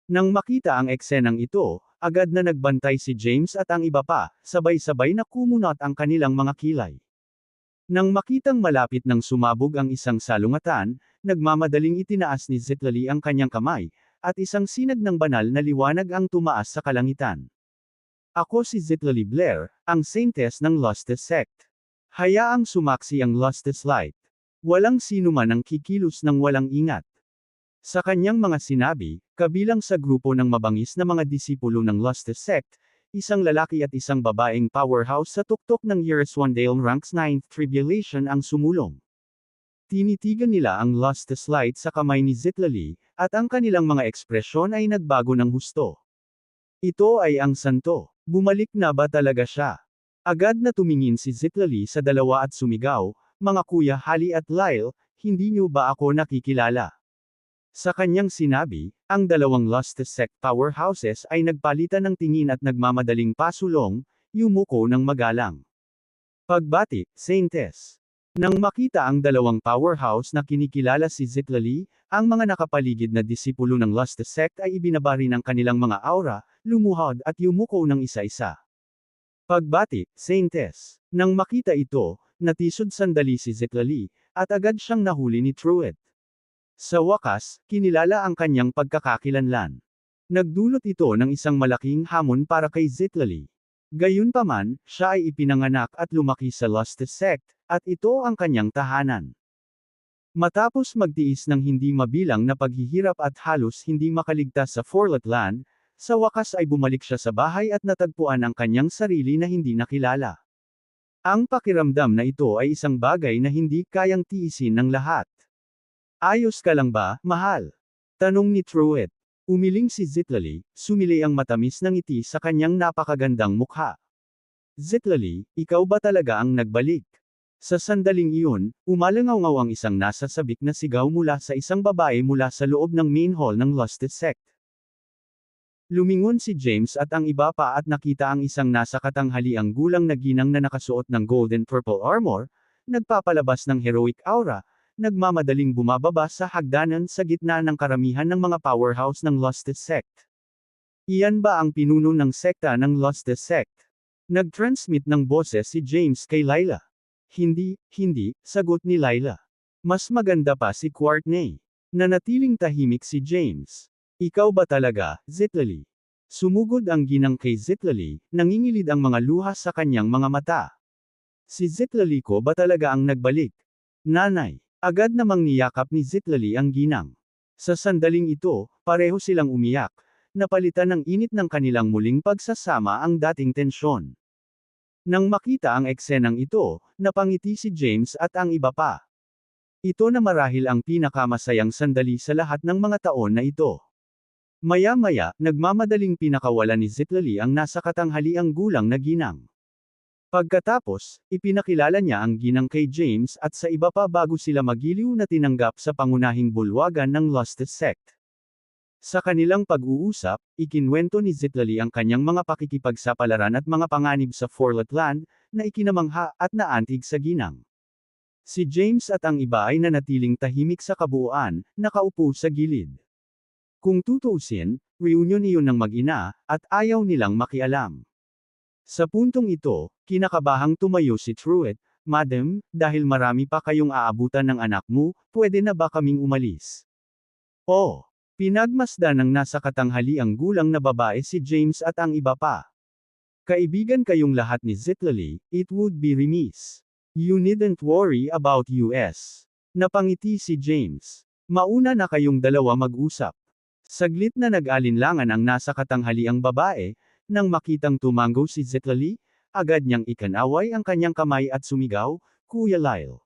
Nang makita ang eksenang ito, agad na nagbantay si James at ang iba pa, sabay-sabay na kumunot ang kanilang mga kilay. Nang makitang malapit ng sumabog ang isang salungatan, nagmamadaling itinaas ni Zitlali ang kanyang kamay, at isang sinag ng banal na liwanag ang tumaas sa kalangitan. Ako si Zitlali Blair, ang Saintess ng Lusty Sect. Hayaang sumaksi ang Lusty Light. Walang sino man ang kikilos ng walang ingat. Sa kanyang mga sinabi, kabilang sa grupo ng mabangis na mga disipulo ng Lusty Sect, isang lalaki at isang babaeng powerhouse sa tuktok ng Yereswandale Ranks 9th Tribulation ang sumulong. Tinitigan nila ang Lusty Light sa kamay ni Zitlali, at ang kanilang mga ekspresyon ay nagbago ng husto. Ito ay ang santo. Bumalik na ba talaga siya? Agad na tumingin si Zitlali sa dalawa at sumigaw, "Mga kuya Hali at Lyle, hindi niyo ba ako nakikilala?" Sa kanyang sinabi, ang dalawang Lusty Sect powerhouses ay nagpalitan ng tingin at nagmamadaling pasulong, yumuko ng magalang. Pagbati, Saintess. Nang makita ang dalawang powerhouse na kinikilala si Zitlali, ang mga nakapaligid na disipulo ng Lusty Sect ay ibinabari ng kanilang mga aura, lumuhod at yumuko ng isa-isa. Pagbati, Saintess. Nang makita ito, natisod sandali si Zitlali, at agad siyang nahuli ni Truett. Sa wakas, kinilala ang kanyang pagkakakilanlan. Nagdulot ito ng isang malaking hamon para kay Zitlali. Gayunpaman, siya ay ipinanganak at lumaki sa Lusty Sect, at ito ang kanyang tahanan. Matapos magtiis ng hindi mabilang na paghihirap at halos hindi makaligtas sa Forlet Land, sa wakas ay bumalik siya sa bahay at natagpuan ang kanyang sarili na hindi nakilala. Ang pakiramdam na ito ay isang bagay na hindi kayang tiisin ng lahat. "Ayos ka lang ba, mahal?" tanong ni Truett. Umiling si Zitlali, sumili ang matamis na ngiti sa kanyang napakagandang mukha. "Zitlali, ikaw ba talaga ang nagbalik?" Sa sandaling iyon, umalangaw-ngaw ang isang nasa sabik na sigaw mula sa isang babae mula sa loob ng main hall ng Lusty Sect. Lumingon si James at ang iba pa at nakita ang isang nasa katanghaliang gulang na ginang na nakasuot ng golden purple armor, nagpapalabas ng heroic aura, nagmamadaling bumababa sa hagdanan sa gitna ng karamihan ng mga powerhouse ng Lusty Sect. Iyan ba ang pinuno ng sekta ng Lusty Sect? Nag-transmit ng boses si James kay Lila. "Hindi, hindi," sagot ni Lila. "Mas maganda pa si Courtney." Nanatiling tahimik si James. "Ikaw ba talaga, Zitlali?" Sumugod ang ginang kay Zitlali, nangingilid ang mga luha sa kanyang mga mata. "Si Zitlali ko ba talaga ang nagbalik? Nanay." Agad namang niyakap ni Zitlali ang ginang. Sa sandaling ito, pareho silang umiyak, napalitan ng init ng kanilang muling pagsasama ang dating tensyon. Nang makita ang eksenang ito, napangiti si James at ang iba pa. Ito na marahil ang pinakamasayang sandali sa lahat ng mga taon na ito. Maya-maya, nagmamadaling pinakawala ni Zitlali ang nasa katanghaliang gulang na ginang. Pagkatapos, ipinakilala niya ang ginang kay James at sa iba pa bago sila magiliw na tinanggap sa pangunahing bulwagan ng Lusty Sect. Sa kanilang pag-uusap, ikinwento ni Zitlali ang kanyang mga pakikipagsapalaran at mga panganib sa Forlet Land, na ikinamangha at naantig sa ginang. Si James at ang iba ay nanatiling tahimik sa kabuuan, nakaupo sa gilid. Kung tutuusin, reunion iyon ng mag-ina, at ayaw nilang makialam. Sa puntong ito, kinakabahang tumayo si Truett, Madam, dahil marami pa kayong aabutan ng anak mo, pwede na ba kaming umalis? Oh! Pinagmasdan ng nasa katanghaliang gulang na babae si James at ang iba pa. Kaibigan kayong lahat ni Zitlali, it would be remiss. You needn't worry about us. Napangiti si James. Mauna na kayong dalawa mag-usap. Saglit na nag-alinlangan ang nasa katanghaliang babae, nang makitang tumango si Zitlali, agad niyang ikanaway ang kanyang kamay at sumigaw, Kuya Lyle.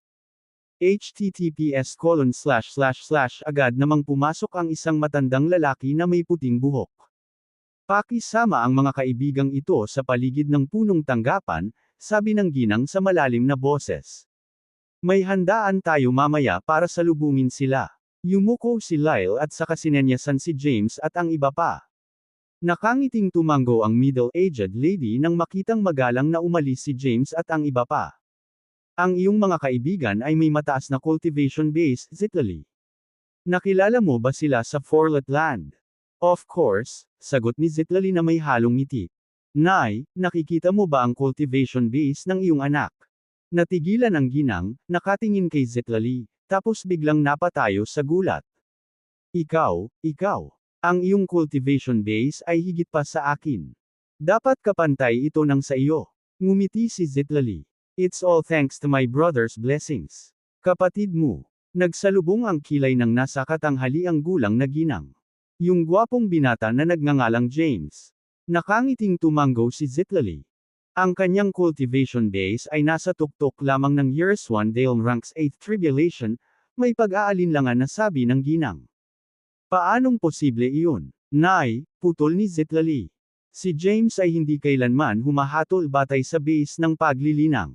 https:// agad namang pumasok ang isang matandang lalaki na may puting buhok. Pakisama ang mga kaibigang ito sa paligid ng punong tanggapan, sabi ng ginang sa malalim na boses. May handaan tayo mamaya para salubungin sila. Yumuko si Lyle at saka sinenyasan si James at ang iba pa. Nakangiting tumango ang middle-aged lady nang makitang magalang na umalis si James at ang iba pa. Ang iyong mga kaibigan ay may mataas na cultivation base, Zitlali. Nakilala mo ba sila sa Forlet Land? Of course, sagot ni Zitlali na may halong ngiti. Nay, nakikita mo ba ang cultivation base ng iyong anak? Natigilan ang ginang, nakatingin kay Zitlali, tapos biglang napatayo sa gulat. Ikaw, ang iyong cultivation base ay higit pa sa akin. Dapat kapantay ito ng sa iyo. Ngumiti si Zitlali. It's all thanks to my brother's blessings. Kapatid mo. Nagsalubong ang kilay ng nasa katanghaliang gulang na ginang. Yung gwapong binata na nagngangalang James. Nakangiting tumango si Zitlali. Ang kanyang cultivation base ay nasa tuktok lamang ng Yerswan Dale Ranks 8th Tribulation, may pag-aalinlangan na sabi ng ginang. Paanong posible iyon? Nay, putol ni Zitlali. Si James ay hindi kailanman humahatol batay sa base ng paglilinang.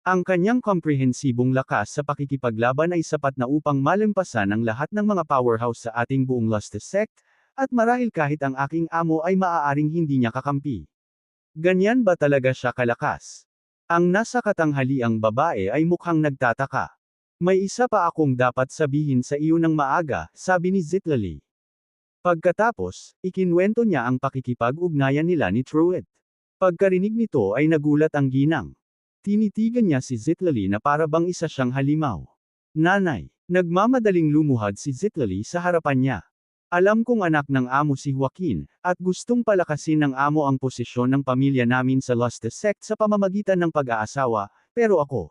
Ang kanyang komprehensibong lakas sa pakikipaglaban ay sapat na upang malampasan ang lahat ng mga powerhouse sa ating buong Lustus sect, at marahil kahit ang aking amo ay maaaring hindi niya kakampi. Ganyan ba talaga siya kalakas? Ang nasa katanghaliang babae ay mukhang nagtataka. May isa pa akong dapat sabihin sa iyo ng maaga, sabi ni Zitlali. Pagkatapos, ikinwento niya ang pakikipag-ugnayan nila ni Truett. Pagkarinig nito ay nagulat ang ginang. Tinitigan niya si Zitlali na para bang isa siyang halimaw. Nanay, nagmamadaling lumuhad si Zitlali sa harapan niya. Alam kong anak ng amo si Joaquin, at gustong palakasin ng amo ang posisyon ng pamilya namin sa Lustus sect sa pamamagitan ng pag-aasawa, pero ako.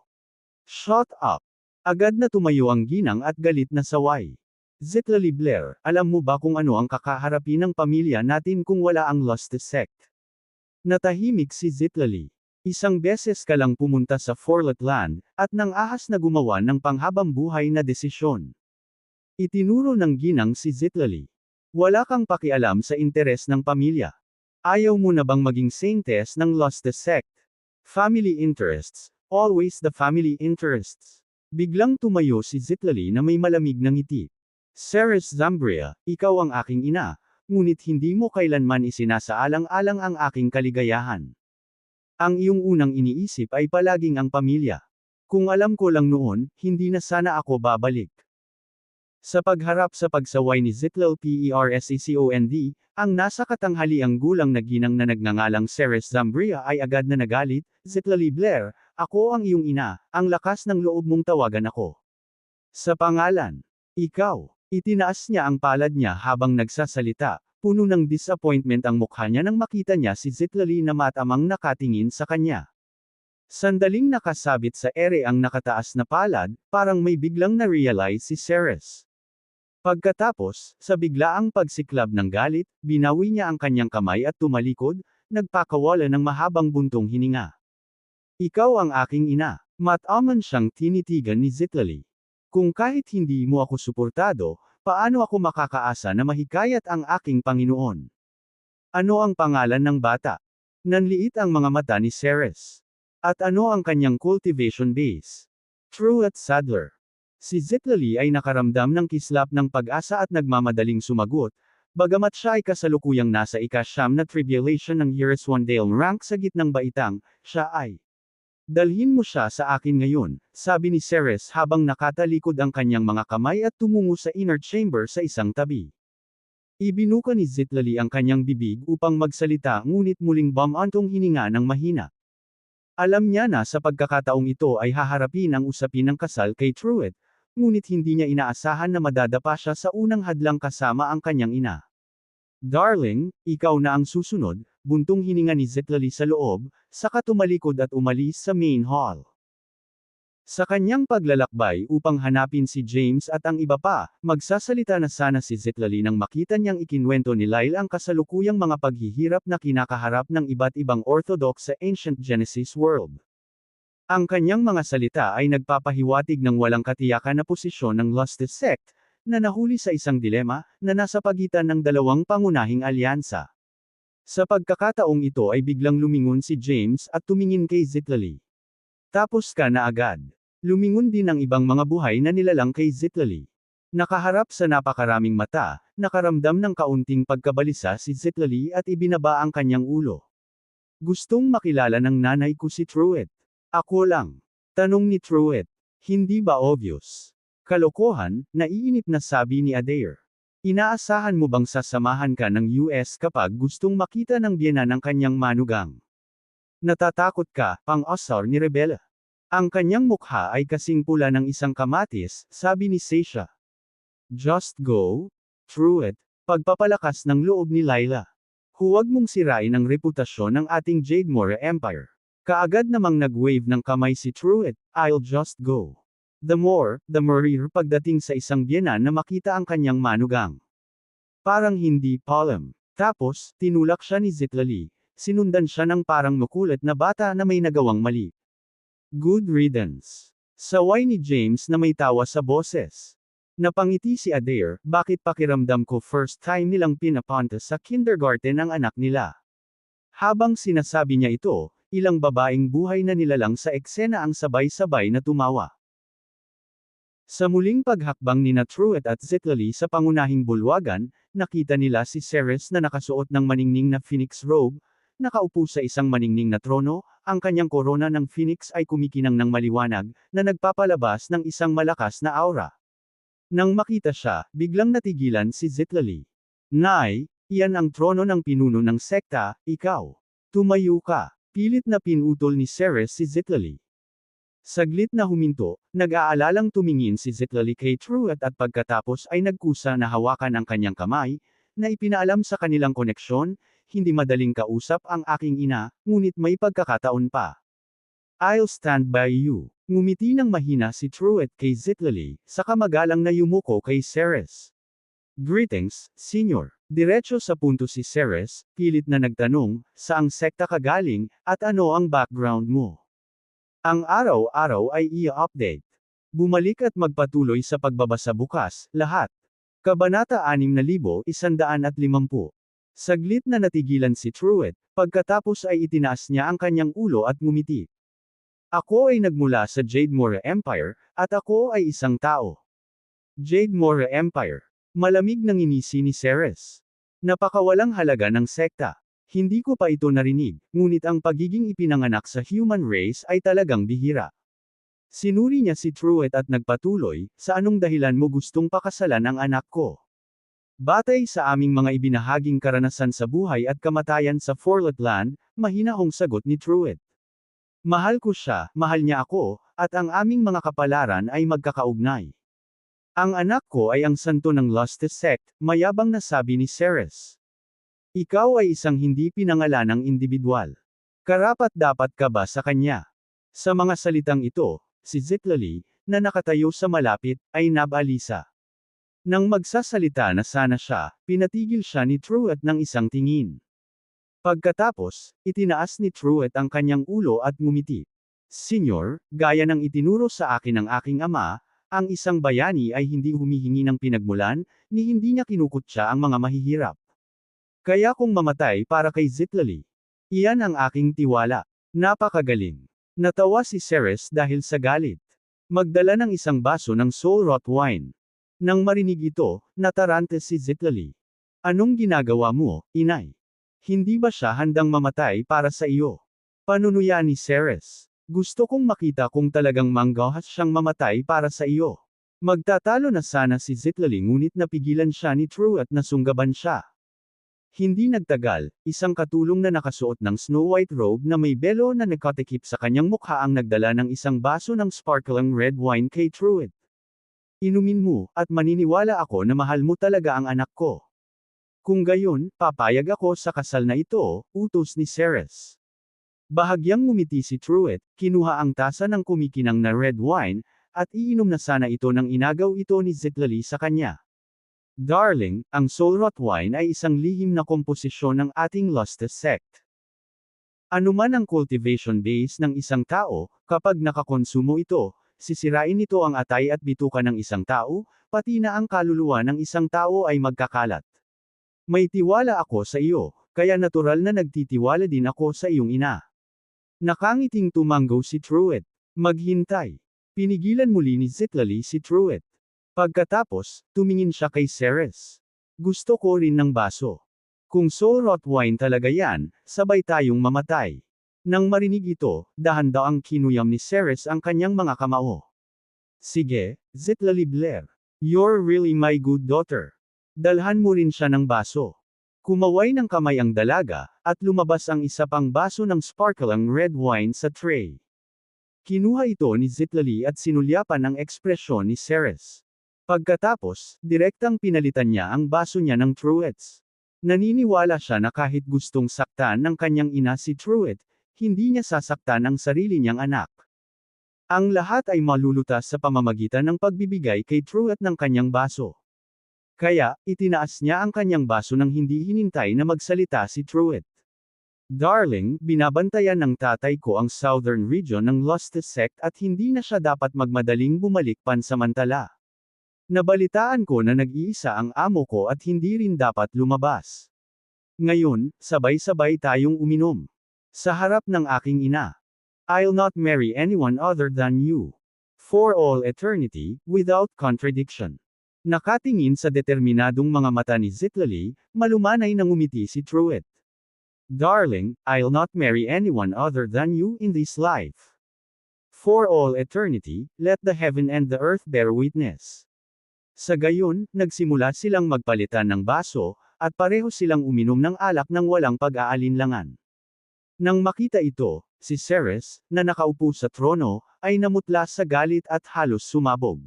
Shut up! Agad na tumayo ang ginang at galit na saway. Zitlali Blair, alam mo ba kung ano ang kakaharapin ng pamilya natin kung wala ang Lustus sect? Natahimik si Zitlali. Isang beses ka lang pumunta sa Forlet Land, at nang ahas na gumawa ng panghabang buhay na desisyon. Itinuro ng ginang si Zitlali. Wala kang pakialam sa interes ng pamilya. Ayaw mo na bang maging saintess ng Lustus sect? Family interests, always the family interests. Biglang tumayo si Zitlali na may malamig na ngiti. Ceres Zambria, ikaw ang aking ina, ngunit hindi mo kailanman isinasaalang-alang ang aking kaligayahan. Ang iyong unang iniisip ay palaging ang pamilya. Kung alam ko lang noon, hindi na sana ako babalik. Sa pagharap sa pagsaway ni Zitlal Persecond, ang nasa katanghaliang gulang na ginang na nagngangalang Ceres Zambria ay agad na nagalit, Zitlali Blair, ako ang iyong ina, ang lakas ng loob mong tawagan ako. Sa pangalan, ikaw, itinaas niya ang palad niya habang nagsasalita. Puno ng disappointment ang mukha niya nang makita niya si Zitlali na matamang nakatingin sa kanya. Sandaling nakasabit sa ere ang nakataas na palad, parang may biglang na-realize si Ceres. Pagkatapos, sa biglaang pagsiklab ng galit, binawi niya ang kanyang kamay at tumalikod, nagpakawala ng mahabang buntong hininga. Ikaw ang aking ina. Mataman siyang tinitigan ni Zitlali. Kung kahit hindi mo ako suportado, paano ako makakaasa na mahikayat ang aking Panginoon? Ano ang pangalan ng bata? Nanliit ang mga mata ni Ceres. At ano ang kanyang cultivation base? Truett Sadler. Si Zitlali ay nakaramdam ng kislap ng pag-asa at nagmamadaling sumagot, bagamat siya ay kasalukuyang nasa ika-9 na tribulation ng Yerswan Dale rank sa gitnang baitang, siya ay. Dalhin mo siya sa akin ngayon, sabi ni Ceres habang nakatalikod ang kanyang mga kamay at tumungo sa inner chamber sa isang tabi. Ibinuka ni Zitlali ang kanyang bibig upang magsalita ngunit muling bumantong hininga ng mahina. Alam niya na sa pagkakataong ito ay haharapin ang usapin ng kasal kay Truett, ngunit hindi niya inaasahan na madadapa siya sa unang hadlang kasama ang kanyang ina. Darling, ikaw na ang susunod, buntong hininga ni Zitlali sa loob, saka tumalikod at umalis sa main hall. Sa kanyang paglalakbay upang hanapin si James at ang iba pa, magsasalita na sana si Zitlali nang makita niyang ikinwento ni Lyle ang kasalukuyang mga paghihirap na kinakaharap ng iba't ibang Orthodox sa Ancient Genesis world. Ang kanyang mga salita ay nagpapahiwatig ng walang katiyakan na posisyon ng Lustig sect, na nahuli sa isang dilema, na nasa pagitan ng dalawang pangunahing alyansa. Sa pagkakataong ito ay biglang lumingon si James at tumingin kay Zitlali. Tapos ka na agad. Lumingon din ang ibang mga buhay na nilalang kay Zitlali. Nakaharap sa napakaraming mata, nakaramdam ng kaunting pagkabalisa si Zitlali at ibinaba ang kanyang ulo. Gustong makilala ng nanay ko si Truett. Ako lang. Tanong ni Truett. Hindi ba obvious? Kalokohan, naiinip na sabi ni Adair. Inaasahan mo bang sasamahan ka ng US kapag gustong makita ng biyena ng kanyang manugang? Natatakot ka, pang-asar ni Rebella. Ang kanyang mukha ay kasing pula ng isang kamatis, sabi ni Sasha. Just go, Truett, pagpapalakas ng loob ni Lila. Huwag mong sirain ang reputasyon ng ating Jademora Empire. Kaagad namang nag-wave ng kamay si Truett, I'll just go. The more, the merrier pagdating sa isang biyena na makita ang kanyang manugang. Parang hindi palem. Tapos, tinulak siya ni Zitlali. Sinundan siya ng parang makulit na bata na may nagawang mali. Good riddance. Saway ni James na may tawa sa boses. Napangiti si Adair, bakit pakiramdam ko first time nilang pinapunta sa kindergarten ang anak nila. Habang sinasabi niya ito, ilang babaeng buhay na nilalang sa eksena ang sabay-sabay na tumawa. Sa muling paghakbang ni Truett at Zitlali sa pangunahing bulwagan, nakita nila si Ceres na nakasuot ng maningning na phoenix robe, nakaupo sa isang maningning na trono, ang kanyang korona ng phoenix ay kumikinang ng maliwanag, na nagpapalabas ng isang malakas na aura. Nang makita siya, biglang natigilan si Zitlali. Nay, iyan ang trono ng pinuno ng sekta, ikaw. Tumayo ka. Pilit na pinutol ni Ceres si Zitlali. Saglit na huminto, nag-aalalang tumingin si Zitlali kay Truett at pagkatapos ay nagkusa na hawakan ang kanyang kamay, na ipinaalam sa kanilang koneksyon, hindi madaling kausap ang aking ina, ngunit may pagkakataon pa. I'll stand by you. Ngumiti ng mahina si Truett kay Zitlali, saka magalang na yumuko kay Ceres. Greetings, Senior. Diretso sa punto si Ceres, pilit na nagtanong, saang sekta ka galing, at ano ang background mo? Ang araw-araw ay i-update. Bumalik at magpatuloy sa pagbabasa bukas, lahat. Kabanata 6150. Saglit na natigilan si Truett, pagkatapos ay itinaas niya ang kanyang ulo at ngumiti. Ako ay nagmula sa Jademora Empire, at ako ay isang tao. Jademora Empire. Malamig nang inisi ni Ceres. Napakawalang halaga ng sekta. Hindi ko pa ito narinig, ngunit ang pagiging ipinanganak sa human race ay talagang bihira. Sinuri niya si Truett at nagpatuloy, sa anong dahilan mo gustong pakasalan ang anak ko? Batay sa aming mga ibinahaging karanasan sa buhay at kamatayan sa Forlet Land, mahinahong sagot ni Truett. Mahal ko siya, mahal niya ako, at ang aming mga kapalaran ay magkakaugnay. Ang anak ko ay ang santo ng Lustig sect, mayabang na sabi ni Ceres. Ikaw ay isang hindi pinangalanang individual. Karapat-dapat ka ba sa kanya? Sa mga salitang ito, si Zitlali, na nakatayo sa malapit, ay nabalisa. Nang magsasalita na sana siya, pinatigil siya ni Truett ng isang tingin. Pagkatapos, itinaas ni Truett ang kanyang ulo at ngumiti. Senyor, gaya ng itinuro sa akin ng aking ama, ang isang bayani ay hindi humihingi ng pinagmulan, ni hindi niya kinukutya ang mga mahihirap. Kaya kung mamatay para kay Zitlali, iyan ang aking tiwala. Napakagaling. Natawa si Ceres dahil sa galit. Magdala ng isang baso ng soul-rot wine. Nang marinig ito, natarante si Zitlali. Anong ginagawa mo, inay? Hindi ba siya handang mamatay para sa iyo? Panunuya ni Ceres. Gusto kong makita kung talagang manggahas siyang mamatay para sa iyo. Magtatalo na sana si Zitlali ngunit napigilan siya ni Truett na sunggaban siya. Hindi nagtagal, isang katulong na nakasuot ng Snow White robe na may belo na nakatikip sa kanyang mukha ang nagdala ng isang baso ng sparkling red wine kay Truett. Inumin mo, at maniniwala ako na mahal mo talaga ang anak ko. Kung gayon, papayag ako sa kasal na ito, utos ni Ceres. Bahagyang ngumiti si Truett, kinuha ang tasa ng kumikinang na red wine, at iinom na sana ito nang inagaw ito ni Zitlali sa kanya. Darling, ang Solrot wine ay isang lihim na komposisyon ng ating Lustus sect. Anuman ang cultivation base ng isang tao, kapag nakakonsumo ito, sisirain nito ang atay at bituka ng isang tao, pati na ang kaluluwa ng isang tao ay magkakalat. May tiwala ako sa iyo, kaya natural na nagtitiwala din ako sa iyong ina. Nakangiting tumanggo si Truett. Maghintay. Pinigilan muli ni Zitlali si Truett. Pagkatapos, tumingin siya kay Ceres. Gusto ko rin ng baso. Kung Solrot wine talaga yan, sabay tayong mamatay. Nang marinig ito, dahan-daang kinuyam ni Ceres ang kanyang mga kamao. Sige, Zitlali Blair. You're really my good daughter. Dalhan mo rin siya ng baso. Kumaway ng kamay ang dalaga, at lumabas ang isa pang baso ng sparkling red wine sa tray. Kinuha ito ni Zitlali at sinulyapan ang ekspresyon ni Ceres. Pagkatapos, direktang pinalitan niya ang baso niya ng Truett's. Naniniwala siya na kahit gustong saktan ng kanyang ina si Truett, hindi niya sasaktan ang sarili niyang anak. Ang lahat ay malulutas sa pamamagitan ng pagbibigay kay Truett ng kanyang baso. Kaya, itinaas niya ang kanyang baso nang hindi hinintay na magsalita si Truett. Darling, binabantayan ng tatay ko ang southern region ng Lustus sect at hindi na siya dapat magmadaling bumalik pansamantala. Nabalitaan ko na nag-iisa ang amo ko at hindi rin dapat lumabas. Ngayon, sabay-sabay tayong uminom. Sa harap ng aking ina. I'll not marry anyone other than you. For all eternity, without contradiction. Nakatingin sa determinadong mga mata ni Zitlali, malumanay na ngumiti si Truett. Darling, I'll not marry anyone other than you in this life. For all eternity, let the heaven and the earth bear witness. Sa gayon, nagsimula silang magpalitan ng baso, at pareho silang uminom ng alak nang walang pag-aalinlangan. Nang makita ito, si Ceres, na nakaupo sa trono, ay namutla sa galit at halos sumabog.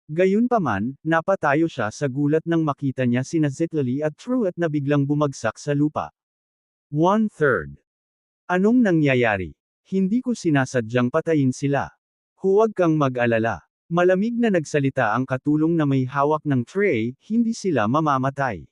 Gayunpaman, napatayo siya sa gulat nang makita niya sina Zitlali at Truett na biglang bumagsak sa lupa. 1/3. Anong nangyayari? Hindi ko sinasadyang patayin sila. Huwag kang mag-alala. Malamig na nagsalita ang katulong na may hawak ng tray, hindi sila mamamatay.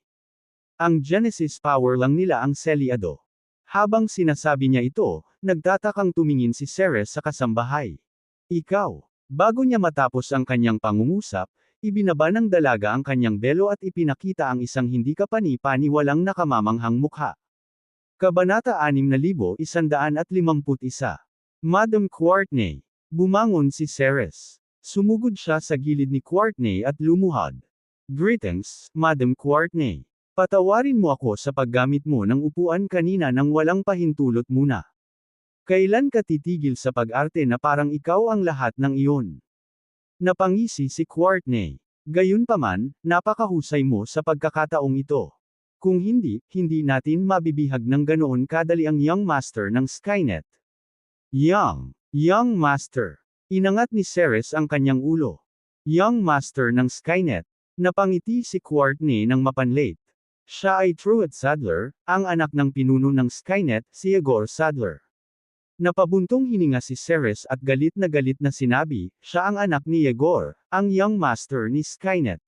Ang Genesis power lang nila ang selyado. Habang sinasabi niya ito, nagtatakang tumingin si Ceres sa kasambahay. Ikaw. Bago niya matapos ang kanyang pangungusap, ibinaba ng dalaga ang kanyang belo at ipinakita ang isang hindi kapani-paniwalang nakamamanghang mukha. Kabanata 6151. Madam Courtney. Bumangon si Ceres. Sumugod siya sa gilid ni Courtney at lumuhad. Greetings, Madam Courtney. Patawarin mo ako sa paggamit mo ng upuan kanina nang walang pahintulot muna. Kailan ka titigil sa pag-arte na parang ikaw ang lahat ng iyon? Napangisi si Courtney. Gayunpaman, napakahusay mo sa pagkakataong ito. Kung hindi, hindi natin mabibihag ng ganoon kadali ang Young Master ng Skynet. Young Master. Inangat ni Ceres ang kanyang ulo. Young Master ng Skynet. Napangiti si Courtney ng mapanlate. Siya ay Truett Sadler, ang anak ng pinuno ng Skynet, si Igor Sadler. Napabuntong hininga si Ceres at galit na sinabi, siya ang anak ni Igor, ang Young Master ni Skynet.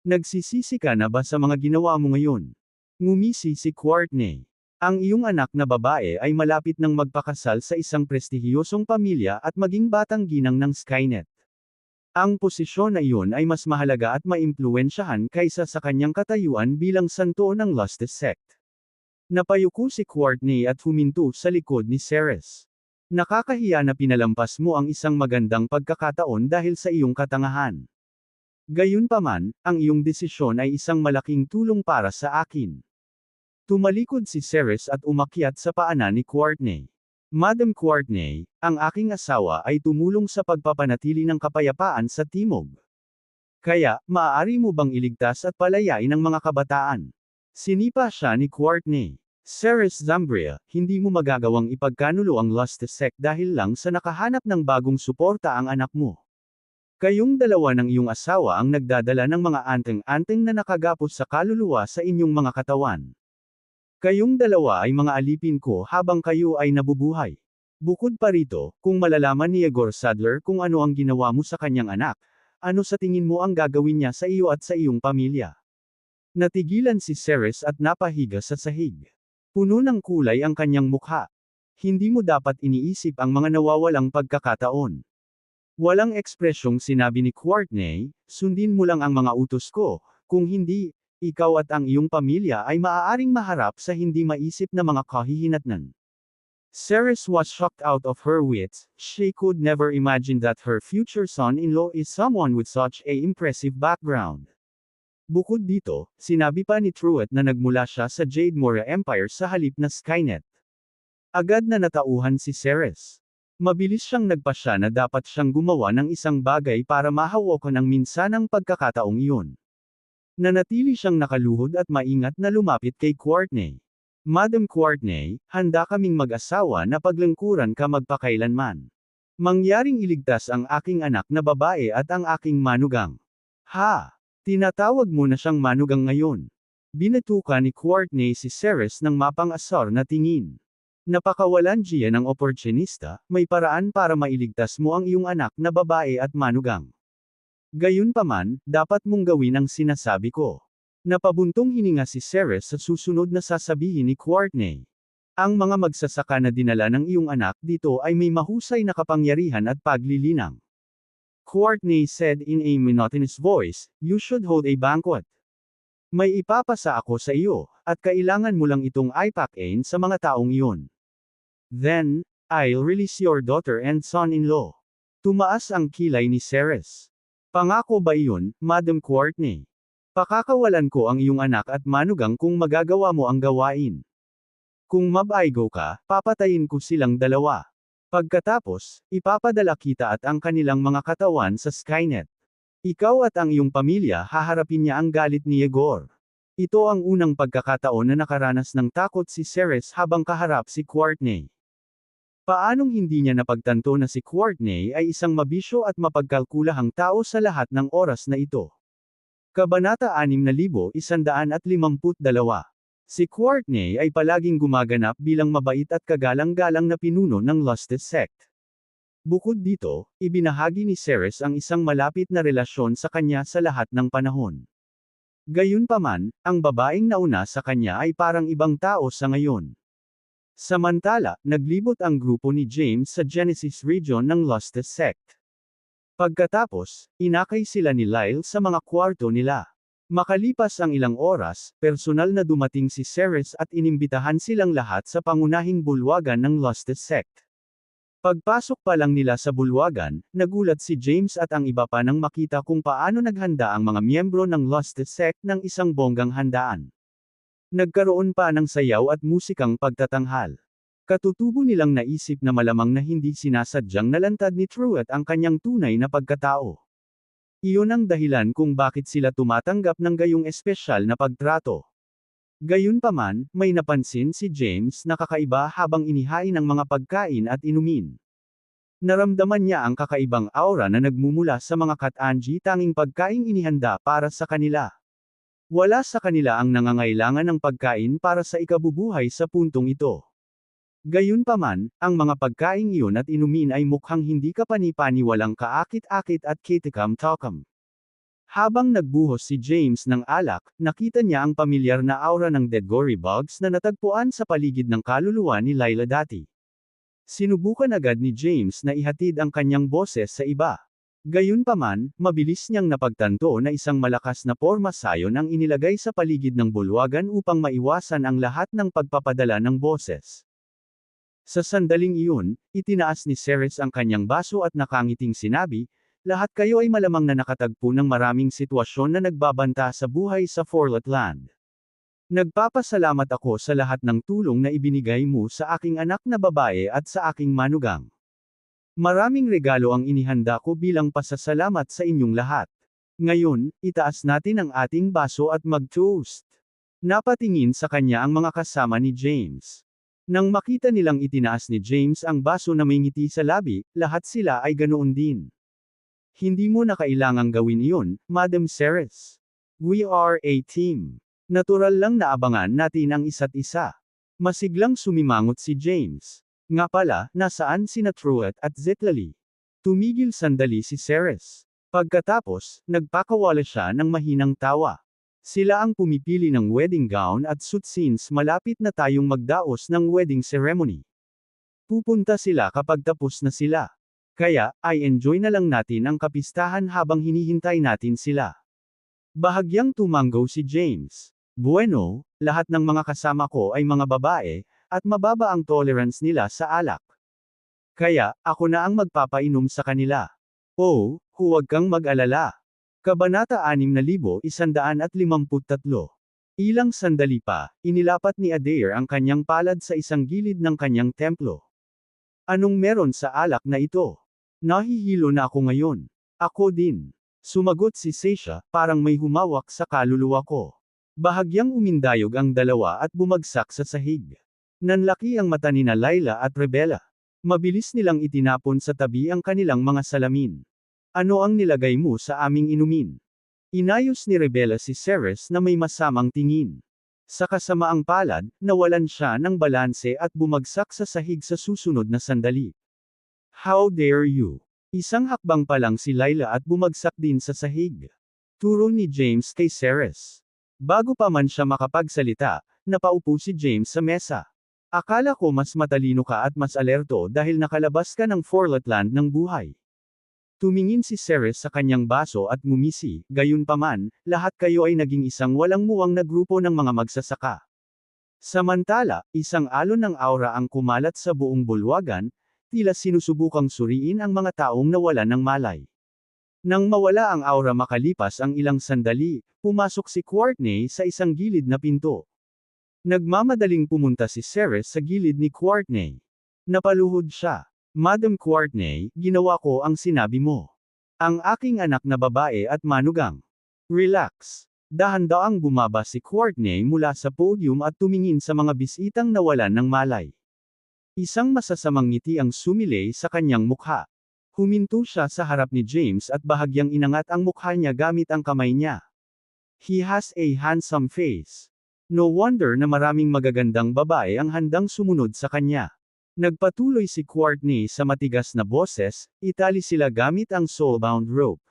Nagsisisi ka na ba sa mga ginawa mo ngayon? Ngumisi si Courtney. Ang iyong anak na babae ay malapit nang magpakasal sa isang prestihiyosong pamilya at maging batang ginang ng Skynet. Ang posisyon na iyon ay mas mahalaga at maimpluwensyahan kaysa sa kanyang katayuan bilang santo ng Lustus sect. Napayuko si Courtney at huminto sa likod ni Ceres. Nakakahiya na pinalampas mo ang isang magandang pagkakataon dahil sa iyong katangahan. Gayunpaman, ang iyong desisyon ay isang malaking tulong para sa akin. Tumalikod si Ceres at umakyat sa paanan ni Courtney. Madam Courtney, ang aking asawa ay tumulong sa pagpapanatili ng kapayapaan sa Timog. Kaya, maaari mo bang iligtas at palayain ang mga kabataan? Sinipa siya ni Courtney. Ceres Zambria, hindi mo magagawang ipagkanulo ang Lostesec dahil lang sa nakahanap ng bagong suporta ang anak mo. Kayong dalawa ng iyong asawa ang nagdadala ng mga anteng-anteng na nakagapos sa kaluluwa sa inyong mga katawan. Kayong dalawa ay mga alipin ko habang kayo ay nabubuhay. Bukod pa rito, kung malalaman ni Igor Sadler kung ano ang ginawa mo sa kanyang anak, ano sa tingin mo ang gagawin niya sa iyo at sa iyong pamilya? Natigilan si Ceres at napahiga sa sahig. Puno ng kulay ang kanyang mukha. Hindi mo dapat iniisip ang mga nawawalang pagkakataon. Walang ekspresyong sinabi ni Courtney, sundin mo lang ang mga utos ko, kung hindi, ikaw at ang iyong pamilya ay maaaring maharap sa hindi maisip na mga kahihinatnan. Ceres was shocked out of her wits, she could never imagine that her future son-in-law is someone with such a impressive background. Bukod dito, sinabi pa ni Truett na nagmula siya sa Jade Moria Empire sa halip na Skynet. Agad na natauhan si Ceres. Mabilis siyang nagpasya na dapat siyang gumawa ng isang bagay para mahawakan ang minsanang pagkakataong iyon. Nanatili siyang nakaluhod at maingat na lumapit kay Courtney. Madam Courtney, handa kaming mag-asawa na paglingkuran ka magpakailanman. Mangyaring iligtas ang aking anak na babae at ang aking manugang. Ha! Tinatawag mo na siyang manugang ngayon. Binatuka ni Courtney si Ceres ng mapang-asar na tingin. Napakawalan diya ng oportunista, may paraan para mailigtas mo ang iyong anak na babae at manugang. Gayunpaman, dapat mong gawin ang sinasabi ko. Napabuntong hininga si Ceres sa susunod na sasabihin ni Courtney. Ang mga magsasaka na dinala ng iyong anak dito ay may mahusay na kapangyarihan at paglilinang. Courtney said in a monotonous voice, you should hold a banquet. May ipapasa ako sa iyo, at kailangan mo lang itong ipakain sa mga taong iyon. Then, I'll release your daughter and son-in-law. Tumaas ang kilay ni Ceres. Pangako ba iyon, Madam Courtney? Pakakawalan ko ang iyong anak at manugang kung magagawa mo ang gawain. Kung mabaigo ka, papatayin ko silang dalawa. Pagkatapos, ipapadala kita at ang kanilang mga katawan sa Skynet. Ikaw at ang iyong pamilya haharapin niya ang galit ni Igor. Ito ang unang pagkakataon na nakaranas ng takot si Ceres habang kaharap si Courtney. Paanong hindi niya napagtanto na si Courtney ay isang mabisyo at mapagkalkulahang tao sa lahat ng oras na ito? Kabanata 6152. Si Courtney ay palaging gumaganap bilang mabait at kagalang-galang na pinuno ng Lostesec. Bukod dito, ibinahagi ni Ceres ang isang malapit na relasyon sa kanya sa lahat ng panahon. Gayunpaman, ang babaeng nauna sa kanya ay parang ibang tao sa ngayon. Samantala, naglibot ang grupo ni James sa Genesis region ng Lostesec. Pagkatapos, inakay sila ni Lyle sa mga kwarto nila. Makalipas ang ilang oras, personal na dumating si Ceres at inimbitahan silang lahat sa pangunahing bulwagan ng Lostesec. Pagpasok pa lang nila sa bulwagan, nagulat si James at ang iba pa nang makita kung paano naghanda ang mga miyembro ng Lostesec ng isang bonggang handaan. Nagkaroon pa ng sayaw at musikang pagtatanghal. Katutubo nilang naisip na malamang na hindi sinasadyang nalantad ni Truett ang kanyang tunay na pagkatao. Iyon ang dahilan kung bakit sila tumatanggap ng gayong espesyal na pagtrato. Gayunpaman, may napansin si James na kakaiba habang inihain ang mga pagkain at inumin. Naramdaman niya ang kakaibang aura na nagmumula sa mga Katanji tanging pagkaing inihanda para sa kanila. Wala sa kanila ang nangangailangan ng pagkain para sa ikabubuhay sa puntong ito. Gayunpaman, ang mga pagkaing iyon at inumin ay mukhang hindi kapani-paniwalang kaakit-akit at kitikam-takam. Habang nagbuhos si James ng alak, nakita niya ang pamilyar na aura ng dead gory bugs na natagpuan sa paligid ng kaluluwa ni Lila dati. Sinubukan agad ni James na ihatid ang kanyang boses sa iba. Gayunpaman, mabilis niyang napagtanto na isang malakas na pormasayon ang inilagay sa paligid ng bulwagan upang maiwasan ang lahat ng pagpapadala ng boses. Sa sandaling iyon, itinaas ni Ceres ang kanyang baso at nakangiting sinabi, lahat kayo ay malamang na nakatagpo ng maraming sitwasyon na nagbabanta sa buhay sa Forlet Land. Nagpapasalamat ako sa lahat ng tulong na ibinigay mo sa aking anak na babae at sa aking manugang. Maraming regalo ang inihanda ko bilang pasasalamat sa inyong lahat. Ngayon, itaas natin ang ating baso at mag-toast. Napatingin sa kanya ang mga kasama ni James. Nang makita nilang itinaas ni James ang baso na may ngiti sa labi, lahat sila ay ganoon din. Hindi mo na kailangang gawin iyon, Madam Ceres. We are a team. Natural lang na abangan natin ang isa't isa. Masiglang sumimangot si James. Nga pala, nasaan sina Truett at Zitlali? Tumigil sandali si Ceres. Pagkatapos, nagpakawala siya ng mahinang tawa. Sila ang pumipili ng wedding gown at suit since malapit na tayong magdaos ng wedding ceremony. Pupunta sila kapag tapos na sila. Kaya, ay enjoy na lang natin ang kapistahan habang hinihintay natin sila. Bahagyang tumanggo si James. Bueno, lahat ng mga kasama ko ay mga babae, at mababa ang tolerance nila sa alak. Kaya, ako na ang magpapainom sa kanila. Oh, huwag kang mag-alala. Kabanata 6153. Ilang sandali pa, inilapat ni Adair ang kanyang palad sa isang gilid ng kanyang templo. Anong meron sa alak na ito? Nahihilo na ako ngayon. Ako din. Sumagot si Seisha, parang may humawak sa kaluluwa ko. Bahagyang umindayog ang dalawa at bumagsak sa sahig. Nanlaki ang mata ni Layla at Rebella. Mabilis nilang itinapon sa tabi ang kanilang mga salamin. Ano ang nilagay mo sa aming inumin? Inayos ni Rebella si Ceres na may masamang tingin. Sa kasamaang palad, nawalan siya ng balanse at bumagsak sa sahig sa susunod na sandali. How dare you? Isang hakbang pa lang si Layla at bumagsak din sa sahig. Turo ni James kay Ceres. Bago pa man siya makapagsalita, napaupo si James sa mesa. Akala ko mas matalino ka at mas alerto dahil nakalabas ka ng Forletland ng buhay. Tumingin si Ceres sa kanyang baso at ngumisi, gayunpaman, lahat kayo ay naging isang walang muwang na grupo ng mga magsasaka. Samantala, isang alon ng aura ang kumalat sa buong bulwagan, tila sinusubukang suriin ang mga taong nawalan ng malay. Nang mawala ang aura makalipas ang ilang sandali, pumasok si Courtney sa isang gilid na pinto. Nagmamadaling pumunta si Ceres sa gilid ni Courtney. Napaluhod siya. Madam Courtney, ginawa ko ang sinabi mo. Ang aking anak na babae at manugang. Relax. Dahan-daang bumaba si Courtney mula sa podium at tumingin sa mga bisitang nawalan ng malay. Isang masasamang ngiti ang sumilay sa kanyang mukha. Huminto siya sa harap ni James at bahagyang inangat ang mukha niya gamit ang kamay niya. He has a handsome face. No wonder na maraming magagandang babae ang handang sumunod sa kanya. Nagpatuloy si Courtney sa matigas na boses, itali sila gamit ang soulbound rope.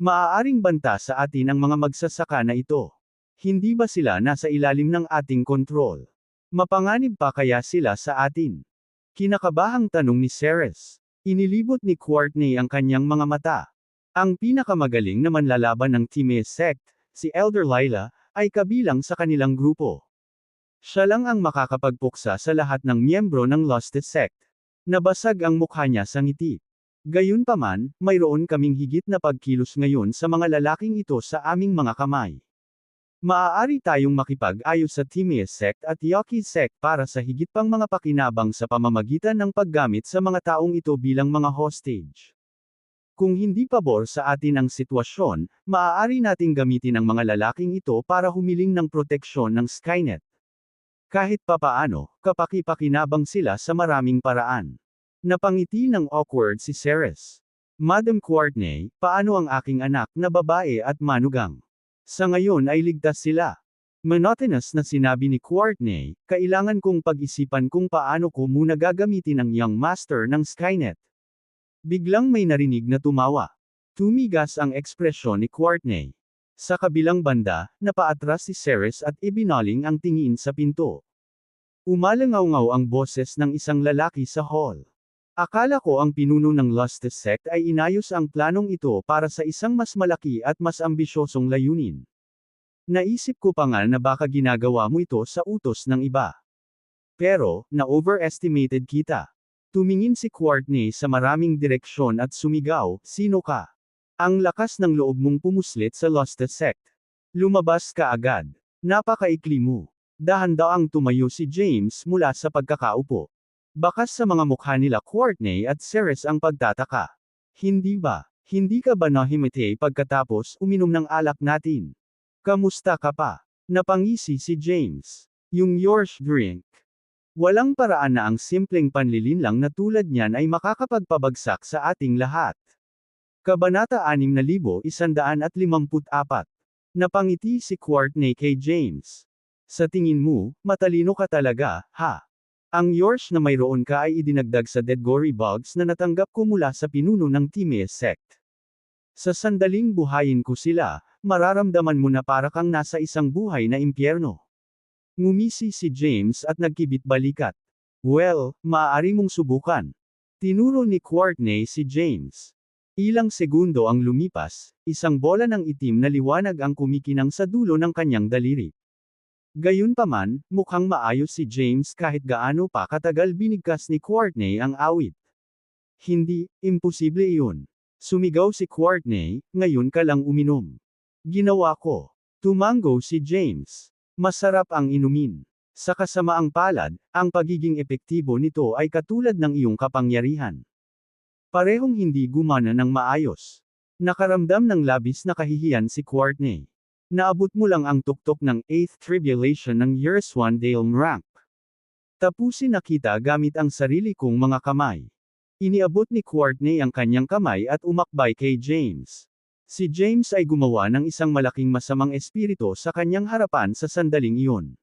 Maaaring banta sa atin ang mga magsasaka na ito. Hindi ba sila nasa ilalim ng ating kontrol? Mapanganib pa kaya sila sa atin? Kinakabahang tanong ni Ceres. Inilibot ni Courtney ang kanyang mga mata. Ang pinakamagaling na manlalaban ng Timaeus sect, si Elder Layla, ay kabilang sa kanilang grupo. Siya lang ang makakapagpuksa sa lahat ng miyembro ng Lusted sect. Nabasag ang mukha niya sa ngiti. Gayunpaman, mayroon kaming higit na pagkilos ngayon sa mga lalaking ito sa aming mga kamay. Maaari tayong makipag-ayos sa Timaeus sect at Yaqui sect para sa higit pang mga pakinabang sa pamamagitan ng paggamit sa mga taong ito bilang mga hostage. Kung hindi pabor sa atin ang sitwasyon, maaari nating gamitin ang mga lalaking ito para humiling ng proteksyon ng Skynet. Kahit papaano, kapaki-pakinabang sila sa maraming paraan. Napangiti ng awkward si Ceres. Madam Courtney, paano ang aking anak na babae at manugang? Sa ngayon ay ligtas sila. Monotonous na sinabi ni Courtney, kailangan kong pag-isipan kung paano ko muna gagamitin ang Young Master ng Skynet. Biglang may narinig na tumawa. Tumigas ang ekspresyon ni Courtney. Sa kabilang banda, napaatras si Ceres at ibinaling ang tingin sa pinto. Umalangaw-ngaw ang boses ng isang lalaki sa hall. Akala ko ang pinuno ng Lusted sect ay inayos ang planong ito para sa isang mas malaki at mas ambisyosong layunin. Naisip ko pa nga na baka ginagawa mo ito sa utos ng iba. Pero, na-overestimated kita. Tumingin si Courtney sa maraming direksyon at sumigaw, sino ka? Ang lakas ng loob mong pumuslit sa Lusted sect. Lumabas ka agad. Napakaikli mo. Dahan-daang tumayo si James mula sa pagkakaupo. Bakas sa mga mukha nila Courtney at Ceres ang pagtataka. Hindi ba? Hindi ka ba nahimite pagkatapos uminom ng alak natin? Kamusta ka pa? Napangisi si James. Yung yours drink. Walang paraan na ang simpleng panlilinlang na tulad niyan ay makakapagpabagsak sa ating lahat. Kabanata 6154. Napangiti si Courtney kay James. Sa tingin mo, matalino ka talaga, ha? Ang yours na mayroon ka ay idinagdag sa dead gory bugs na natanggap ko mula sa pinuno ng Timaeus sect. Sa sandaling buhayin ko sila, mararamdaman mo na para kang nasa isang buhay na impyerno. Ngumisi si James at nagkibit-balikat. Well, maaari mong subukan. Tinuro ni Courtney si James. Ilang segundo ang lumipas, isang bola ng itim na liwanag ang kumikinang sa dulo ng kanyang daliri. Gayunpaman, mukhang maayos si James kahit gaano pa katagal binigkas ni Courtney ang awit. Hindi, imposible iyon. Sumigaw si Courtney, ngayon ka lang uminom. Ginawa ko. Tumango si James. Masarap ang inumin. Sa kasamaang palad, ang pagiging epektibo nito ay katulad ng iyong kapangyarihan. Parehong hindi gumana ng maayos. Nakaramdam ng labis na kahihiyan si Courtney. Naabot mo lang ang tuktok ng 8th tribulation ng Years 1 Dale rank. Tapusin na kita gamit ang sarili kong mga kamay. Iniabot ni Courtney ang kanyang kamay at umakbay kay James. Si James ay gumawa ng isang malaking masamang espiritu sa kanyang harapan sa sandaling iyon.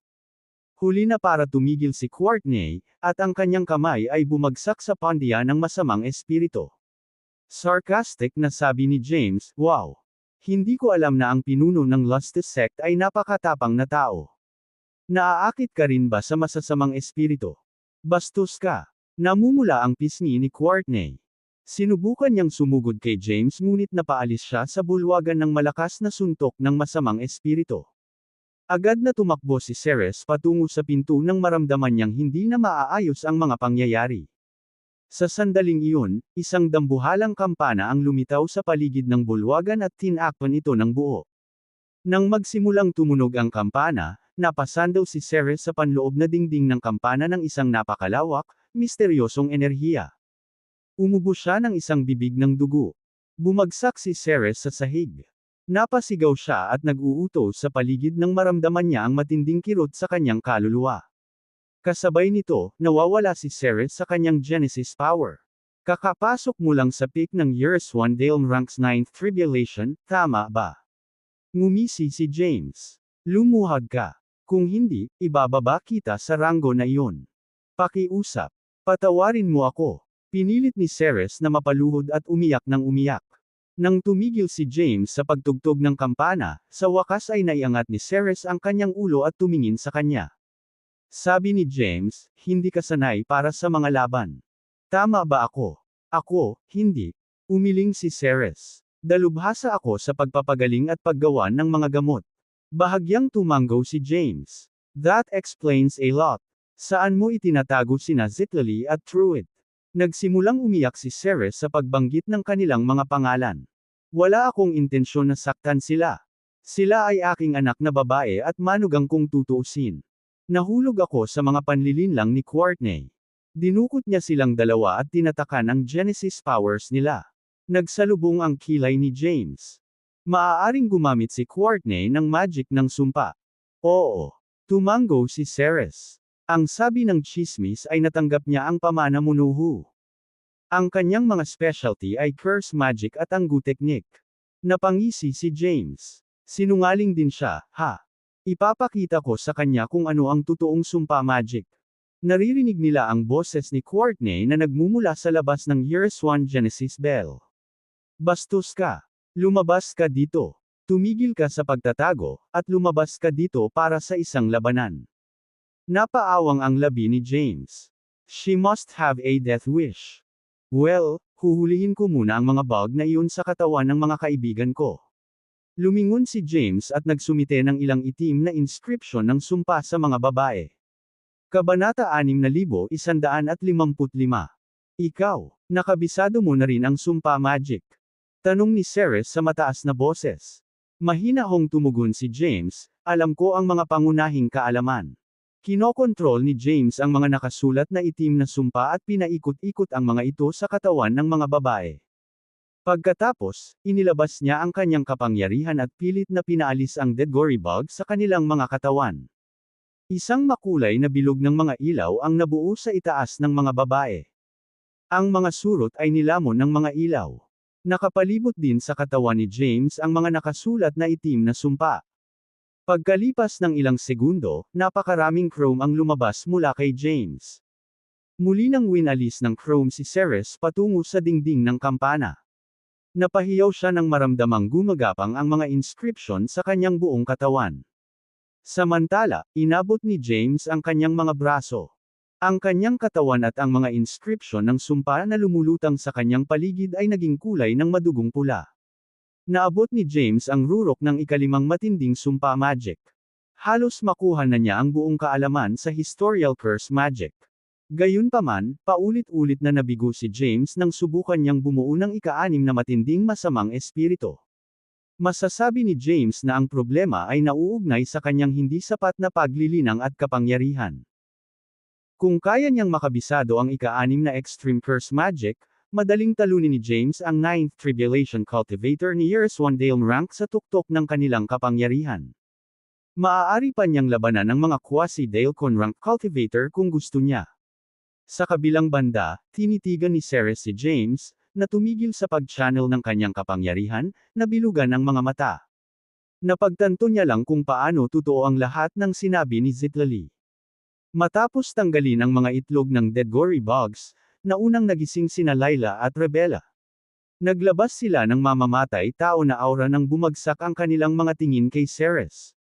Huli na para tumigil si Courtney, at ang kanyang kamay ay bumagsak sa pandiya ng masamang espiritu. Sarcastic na sabi ni James, wow! Hindi ko alam na ang pinuno ng Lustus sect ay napakatapang na tao. Naaakit ka rin ba sa masasamang espiritu? Bastos ka. Namumula ang pisngi ni Courtney. Sinubukan niyang sumugod kay James ngunit napaalis siya sa bulwagan ng malakas na suntok ng masamang espiritu. Agad na tumakbo si Ceres patungo sa pinto nang maramdaman niyang hindi na maaayos ang mga pangyayari. Sa sandaling iyon, isang dambuhalang kampana ang lumitaw sa paligid ng bulwagan at tinakpan ito ng buo. Nang magsimulang tumunog ang kampana, napasandaw si Ceres sa panloob na dingding ng kampana ng isang napakalawak, misteryosong enerhiya. Umubo siya ng isang bibig ng dugo. Bumagsak si Ceres sa sahig. Napasigaw siya at nag-uutos sa paligid nang maramdaman niya ang matinding kirot sa kanyang kaluluwa. Kasabay nito, nawawala si Ceres sa kanyang Genesis power. Kakapasok mo lang sa peak ng Years 1 Dale ranks 9th tribulation, tama ba? Ngumisi si James. Lumuhad ka. Kung hindi, ibababa kita sa ranggo na iyon. Pakiusap. Patawarin mo ako. Pinilit ni Ceres na mapaluhod at umiyak ng umiyak. Nang tumigil si James sa pagtugtog ng kampana, sa wakas ay naiangat ni Ceres ang kanyang ulo at tumingin sa kanya. Sabi ni James, hindi ka sanay para sa mga laban. Tama ba ako? Ako, hindi. Umiling si Ceres. Dalubhasa ako sa pagpapagaling at paggawa ng mga gamot. Bahagyang tumango si James. That explains a lot. Saan mo itinatago sina Zitlali at Truid? Nagsimulang umiyak si Ceres sa pagbanggit ng kanilang mga pangalan. Wala akong intensyon na saktan sila. Sila ay aking anak na babae at manugang kong tutuusin. Nahulog ako sa mga panlilinlang ni Courtney. Dinukot niya silang dalawa at tinatakan ang Genesis powers nila. Nagsalubong ang kilay ni James. Maaaring gumamit si Courtney ng magic ng sumpa. Oo. Tumango si Ceres. Ang sabi ng chismis ay natanggap niya ang pamana munuhu. Ang kanyang mga specialty ay curse magic at anggu technique. Napangisi si James. Sinungaling din siya, ha? Ipapakita ko sa kanya kung ano ang totoong sumpa magic. Naririnig nila ang boses ni Courtney na nagmumula sa labas ng Years 1 Genesis bell. Bastos ka. Lumabas ka dito. Tumigil ka sa pagtatago, at lumabas ka dito para sa isang labanan. Napaawang ang labi ni James. She must have a death wish. Well, huhulihin ko muna ang mga bug na iyon sa katawan ng mga kaibigan ko. Lumingon si James at nagsumite ng ilang itim na inscription ng sumpa sa mga babae. Kabanata 6155. Ikaw, nakabisado mo na rin ang sumpa magic? Tanong ni Ceres sa mataas na boses. Mahinahong tumugon si James, alam ko ang mga pangunahing kaalaman. Kinokontrol ni James ang mga nakasulat na itim na sumpa at pinaikot-ikot ang mga ito sa katawan ng mga babae. Pagkatapos, inilabas niya ang kanyang kapangyarihan at pilit na pinaalis ang Dedgoribug sa kanilang mga katawan. Isang makulay na bilog ng mga ilaw ang nabuo sa itaas ng mga babae. Ang mga surot ay nilamon ng mga ilaw. Nakapalibot din sa katawan ni James ang mga nakasulat na itim na sumpa. Pagkalipas ng ilang segundo, napakaraming chrome ang lumabas mula kay James. Muli nang winalis ng chrome si Ceres patungo sa dingding ng kampana. Napahiyaw siya nang maramdamang gumagapang ang mga inscription sa kanyang buong katawan. Samantala, inabot ni James ang kanyang mga braso. Ang kanyang katawan at ang mga inscription ng sumpa na lumulutang sa kanyang paligid ay naging kulay ng madugong pula. Naabot ni James ang rurok ng ikalimang matinding sumpa magic. Halos makuha na niya ang buong kaalaman sa historical curse magic. Gayunpaman, paulit-ulit na nabigo si James nang subukan niyang bumuo ng ika-6 na matinding masamang espiritu. Masasabi ni James na ang problema ay nauugnay sa kanyang hindi sapat na paglilinang at kapangyarihan. Kung kaya niyang makabisado ang ika-6 na extreme curse magic, madaling talunin ni James ang 9th Tribulation Cultivator ni Yerswandale rank sa tuktok ng kanilang kapangyarihan. Maaari pa niyang labanan ang mga Quasi-Dailcon rank cultivator kung gusto niya. Sa kabilang banda, tinitigan ni Ceres si James, na tumigil sa pag-channel ng kanyang kapangyarihan, na bilugan ang mga mata. Napagtanto niya lang kung paano totoo ang lahat ng sinabi ni Zitlali. Matapos tanggalin ang mga itlog ng Dedgoribugs, naunang nagising sina Layla at Rebella. Naglabas sila ng mamamatay tao na aura nang bumagsak ang kanilang mga tingin kay Ceres.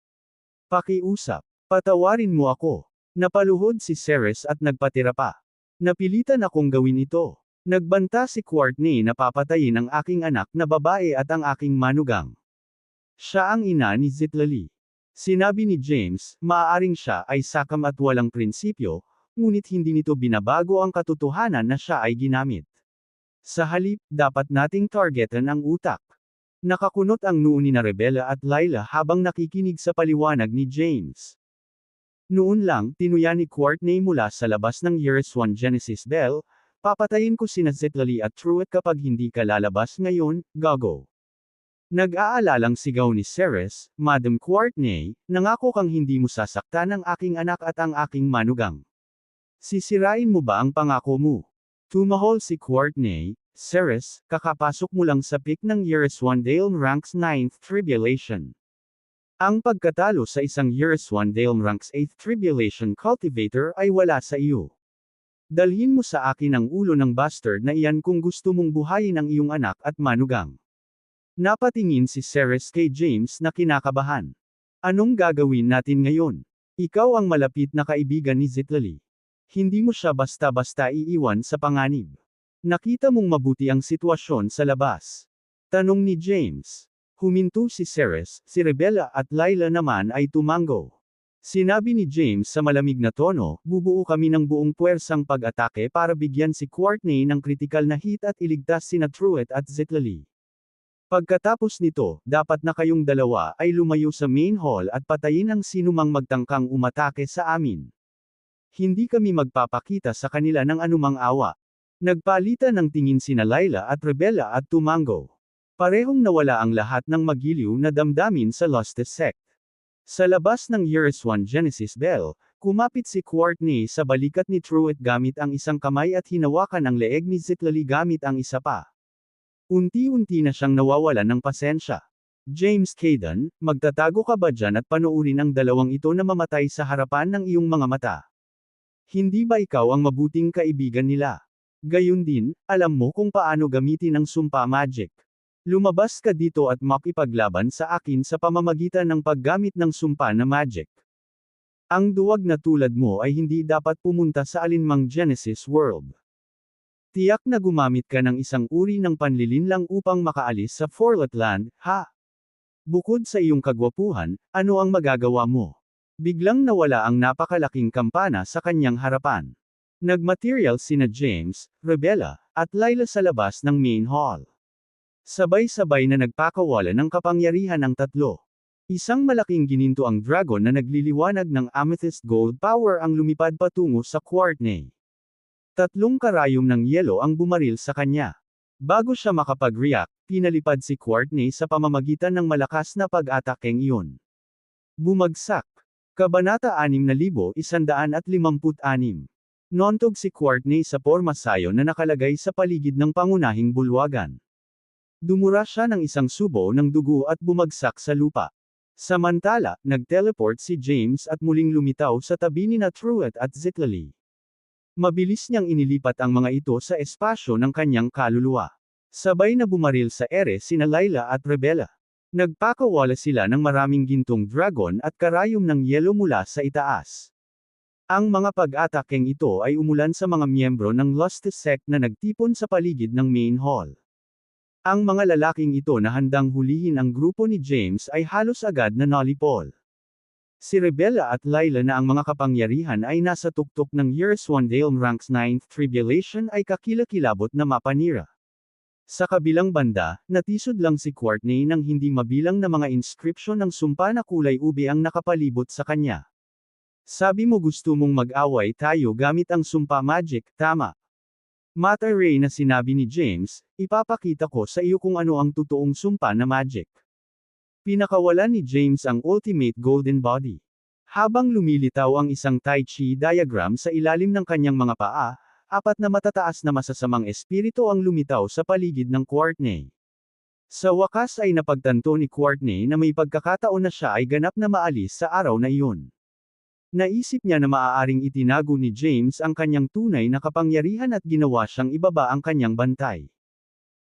Pakiusap. Patawarin mo ako. Napaluhod si Ceres at nagpatira pa. Napilitan akong gawin ito. Nagbanta si Courtney na papatayin ang aking anak na babae at ang aking manugang. Siya ang ina ni Zitlali. Sinabi ni James, maaaring siya ay sakam at walang prinsipyo, ngunit hindi nito binabago ang katotohanan na siya ay ginamit. Sa halip, dapat nating targetan ang utak. Nakakunot ang noo ni Rebella at Layla habang nakikinig sa paliwanag ni James. Noon lang, tinuya ni Courtney mula sa labas ng Yerswan Genesis Bell, papatayin ko sina Zitlali at Truett kapag hindi ka lalabas ngayon, gago. Nag-aalalang sigaw ni Ceres, Madam Courtney, nangako kang hindi mo sasaktan ang aking anak at ang aking manugang. Sisirain mo ba ang pangako mo? Tumahol si Courtney, Ceres, kakapasok mo lang sa peak ng Yerswandale ranks 9th Tribulation. Ang pagkatalo sa isang Yerswandale ranks 8th Tribulation cultivator ay wala sa iyo. Dalhin mo sa akin ang ulo ng bastard na iyan kung gusto mong buhayin ang iyong anak at manugang. Napatingin si Ceres kay James na kinakabahan. Anong gagawin natin ngayon? Ikaw ang malapit na kaibigan ni Zitlali. Hindi mo siya basta-basta iiwan sa panganib. Nakita mong mabuti ang sitwasyon sa labas. Tanong ni James. Huminto si Ceres, si Rebella at Layla naman ay tumango. Sinabi ni James sa malamig na tono, bubuo kami ng buong puwersang pag-atake para bigyan si Courtney ng kritikal na hit at iligtas sina Truett at Zitlali. Pagkatapos nito, dapat na kayong dalawa ay lumayo sa main hall at patayin ang sinumang magtangkang umatake sa amin. Hindi kami magpapakita sa kanila ng anumang awa. Nagpalitan ng tingin sina Layla at Rebella at tumango. Parehong nawala ang lahat ng magiliw na damdamin sa Lostes Sect. Sa labas ng Yerswan Genesis Bell, kumapit si Courtney sa balikat ni Truett gamit ang isang kamay at hinawakan ang leeg ni Zitlali gamit ang isa pa. Unti-unti na siyang nawawalan ng pasensya. James Caden, magtatago ka ba dyan at panoorin ang dalawang ito na mamatay sa harapan ng iyong mga mata? Hindi ba ikaw ang mabuting kaibigan nila? Gayun din, alam mo kung paano gamitin ang sumpa magic. Lumabas ka dito at makipaglaban sa akin sa pamamagitan ng paggamit ng sumpa na magic. Ang duwag na tulad mo ay hindi dapat pumunta sa alinmang Genesis world. Tiyak na gumamit ka ng isang uri ng panlilinlang upang makaalis sa Forlet Land, ha? Bukod sa iyong kagwapuhan, ano ang magagawa mo? Biglang nawala ang napakalaking kampana sa kanyang harapan. Nagmaterial sina James, Rebella, at Layla sa labas ng main hall. Sabay-sabay na nagpakawala ng kapangyarihan ang tatlo. Isang malaking gininto ang dragon na nagliliwanag ng amethyst gold power ang lumipad patungo sa Courtney. 3 karayom ng yelo ang bumaril sa kanya. Bago siya makapag-react, pinalipad si Courtney sa pamamagitan ng malakas na pag-atakeng iyon. Bumagsak. Kabanata 6156. Nontog si Courtney sa pormasayon na nakalagay sa paligid ng pangunahing bulwagan. Dumura siya ng isang subo ng dugo at bumagsak sa lupa. Samantala, nag-teleport si James at muling lumitaw sa tabi ni Truett at Zitlali. Mabilis niyang inilipat ang mga ito sa espasyo ng kanyang kaluluwa. Sabay na bumaril sa ere sina Layla at Rebella. Nagpakawala sila ng maraming gintong dragon at karayom ng yelo mula sa itaas. Ang mga pag-atakeng ito ay umulan sa mga miyembro ng Luster sect na nagtipon sa paligid ng main hall. Ang mga lalaking ito na handang hulihin ang grupo ni James ay halos agad na nalipol. Si Rebella at Layla na ang mga kapangyarihan ay nasa tuktok ng Yerswandale Ranks 9th Tribulation ay kakilakilabot na mapanira. Sa kabilang banda, natisod lang si Courtney nang hindi mabilang na mga inscription ng sumpa na kulay ube ang nakapalibot sa kanya. Sabi mo gusto mong mag-away tayo gamit ang sumpa magic, tama? Mata Ray na sinabi ni James, ipapakita ko sa iyo kung ano ang totoong sumpa na magic. Pinakawalan ni James ang Ultimate Golden Body. Habang lumilitaw ang isang Tai Chi diagram sa ilalim ng kanyang mga paa, apat na matataas na masasamang espiritu ang lumitaw sa paligid ng Courtney. Sa wakas ay napagtanto ni Courtney na may pagkakataon na siya ay ganap na maalis sa araw na iyon. Naisip niya na maaaring itinago ni James ang kanyang tunay na kapangyarihan at ginawa siyang ibaba ang kanyang bantay.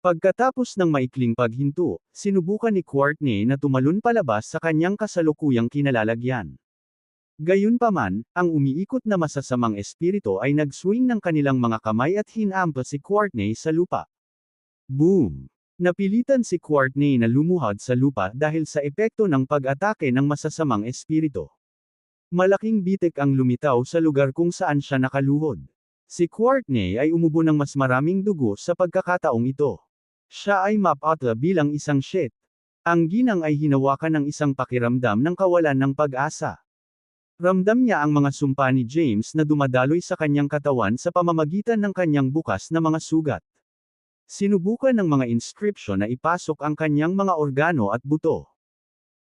Pagkatapos ng maikling paghinto, sinubukan ni Courtney na tumalon palabas sa kanyang kasalukuyang kinalalagyan. Gayunpaman, ang umiikot na masasamang espiritu ay nag-swing ng kanilang mga kamay at hinampa si Courtney sa lupa. Boom! Napilitan si Courtney na lumuhod sa lupa dahil sa epekto ng pag-atake ng masasamang espiritu. Malaking bitik ang lumitaw sa lugar kung saan siya nakaluhod. Si Courtney ay umubo ng mas maraming dugo sa pagkakataong ito. Siya ay mapatla bilang isang shit. Ang ginang ay hinawakan ng isang pakiramdam ng kawalan ng pag-asa. Ramdam niya ang mga sumpa ni James na dumadaloy sa kanyang katawan sa pamamagitan ng kanyang bukas na mga sugat. Sinubukan ng mga inscription na ipasok ang kanyang mga organo at buto.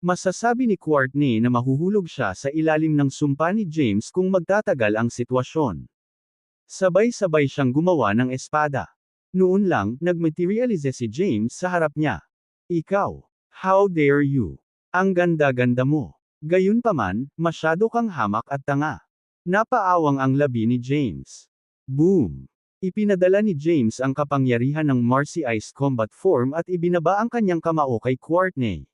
Masasabi ni Courtney na mahuhulog siya sa ilalim ng sumpa ni James kung magtatagal ang sitwasyon. Sabay-sabay siyang gumawa ng espada. Noon lang, nagmaterialize si James sa harap niya. Ikaw, how dare you? Ang ganda-ganda mo. Gayunpaman, masyado kang hamak at tanga. Napaawang ang labi ni James. Boom! Ipinadala ni James ang kapangyarihan ng Marcy Ice Combat Form at ibinaba ang kanyang kamao kay Courtney.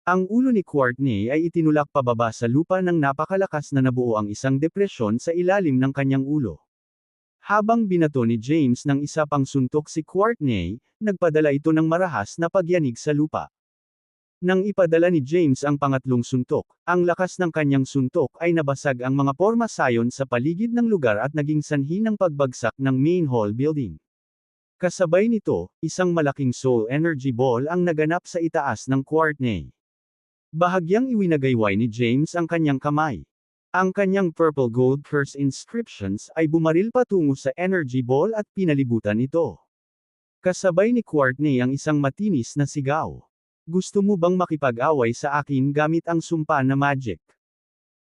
Ang ulo ni Courtney ay itinulak pababa sa lupa nang napakalakas na nabuo ang isang depresyon sa ilalim ng kanyang ulo. Habang binato ni James ng isa pang suntok si Courtney, nagpadala ito ng marahas na pagyanig sa lupa. Nang ipadala ni James ang pangatlong suntok, ang lakas ng kanyang suntok ay nabasag ang mga pormasayon sa paligid ng lugar at naging sanhi ng pagbagsak ng main hall building. Kasabay nito, isang malaking soul energy ball ang naganap sa itaas ng Courtney. Bahagyang iwinagayway ni James ang kanyang kamay. Ang kanyang purple gold curse inscriptions ay bumaril patungo sa energy ball at pinalibutan ito. Kasabay ni Courtney ang isang matinis na sigaw. Gusto mo bang makipag-away sa akin gamit ang sumpa na magic?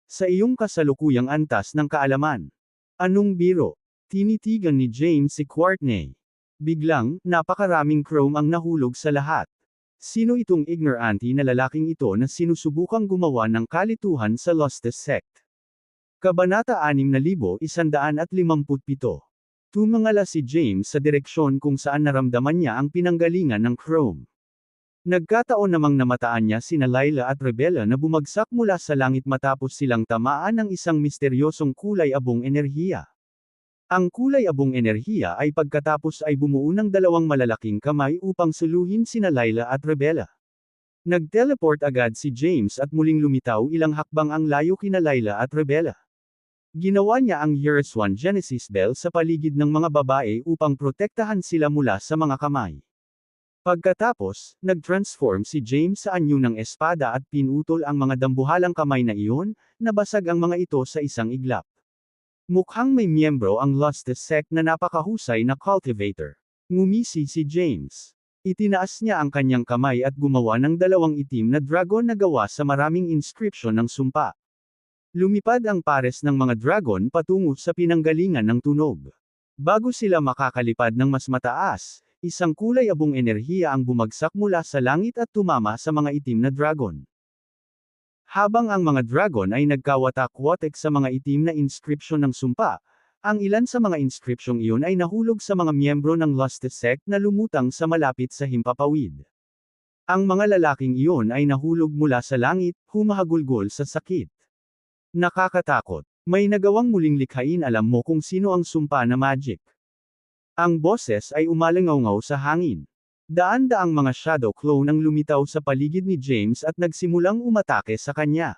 Sa iyong kasalukuyang antas ng kaalaman. Anong biro? Tinitigan ni James si Courtney. Biglang, napakaraming chrome ang nahulog sa lahat. Sino itong ignorante na lalaking ito na sinusubukang gumawa ng kalituhan sa Luster sect? Kabanata 6157. Tumangala si James sa direksyon kung saan naramdaman niya ang pinanggalingan ng chrome. Nagkataon namang namataan niya sina Layla at Rebella na bumagsak mula sa langit matapos silang tamaan ng isang misteryosong kulay abong enerhiya. Ang kulay abong enerhiya ay pagkatapos ay bumuo ng dalawang malalaking kamay upang suluhin sina Layla at Rebella. Nag-teleport agad si James at muling lumitaw ilang hakbang ang layo kina Layla at Rebella. Ginawa niya ang Yerswan Genesis Bell sa paligid ng mga babae upang protektahan sila mula sa mga kamay. Pagkatapos, nag-transform si James sa anyo ng espada at pinutol ang mga dambuhalang kamay na iyon, nabasag ang mga ito sa isang iglap. Mukhang may miyembro ang Luster sect na napakahusay na cultivator. Ngumisi si James. Itinaas niya ang kanyang kamay at gumawa ng dalawang itim na dragon na gawa sa maraming inscription ng sumpa. Lumipad ang pares ng mga dragon patungo sa pinanggalingan ng tunog. Bago sila makakalipad ng mas mataas, isang kulay abong enerhiya ang bumagsak mula sa langit at tumama sa mga itim na dragon. Habang ang mga dragon ay nagkawatak-watek sa mga itim na inscription ng sumpa, ang ilan sa mga inscripsyong iyon ay nahulog sa mga miyembro ng Lusty Sect na lumutang sa malapit sa himpapawid. Ang mga lalaking iyon ay nahulog mula sa langit, humahagulgol sa sakit. Nakakatakot. May nagawang muling likhain, alam mo kung sino ang sumpa na magic. Ang boses ay umalingaw sa hangin. Daan-daang mga shadow clone ang lumitaw sa paligid ni James at nagsimulang umatake sa kanya.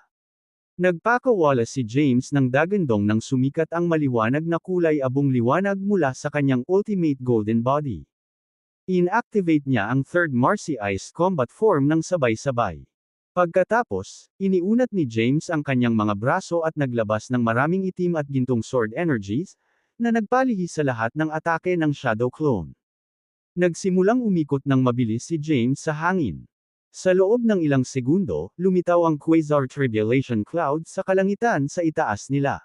Nagpakawala si James ng dagandong nang sumikat ang maliwanag na kulay abong liwanag mula sa kanyang ultimate golden body. Inactivate niya ang third Marcy Ice combat form ng sabay-sabay. Pagkatapos, iniunat ni James ang kanyang mga braso at naglabas ng maraming itim at gintong sword energies, na nagpalihi sa lahat ng atake ng Shadow Clone. Nagsimulang umikot ng mabilis si James sa hangin. Sa loob ng ilang segundo, lumitaw ang Quasar Tribulation Cloud sa kalangitan sa itaas nila.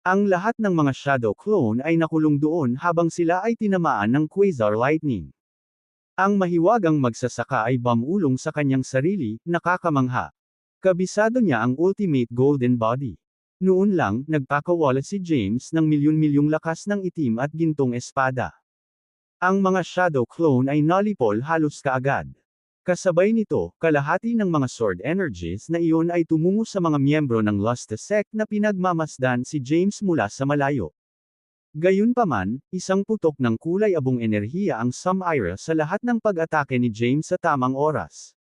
Ang lahat ng mga Shadow Clone ay nakulong doon habang sila ay tinamaan ng Quasar Lightning. Ang mahiwagang magsasaka ay bumulong sa kanyang sarili, nakakamangha. Kabisado niya ang ultimate golden body. Noon lang, nagpakawala si James ng milyon-milyong lakas ng itim at gintong espada. Ang mga shadow clone ay nalipol halos kaagad. Kasabay nito, kalahati ng mga sword energies na iyon ay tumungo sa mga miyembro ng Lusty Sect na pinagmamasdan si James mula sa malayo. Gayunpaman, isang putok ng kulay abong enerhiya ang sumira sa lahat ng pag-atake ni James sa tamang oras.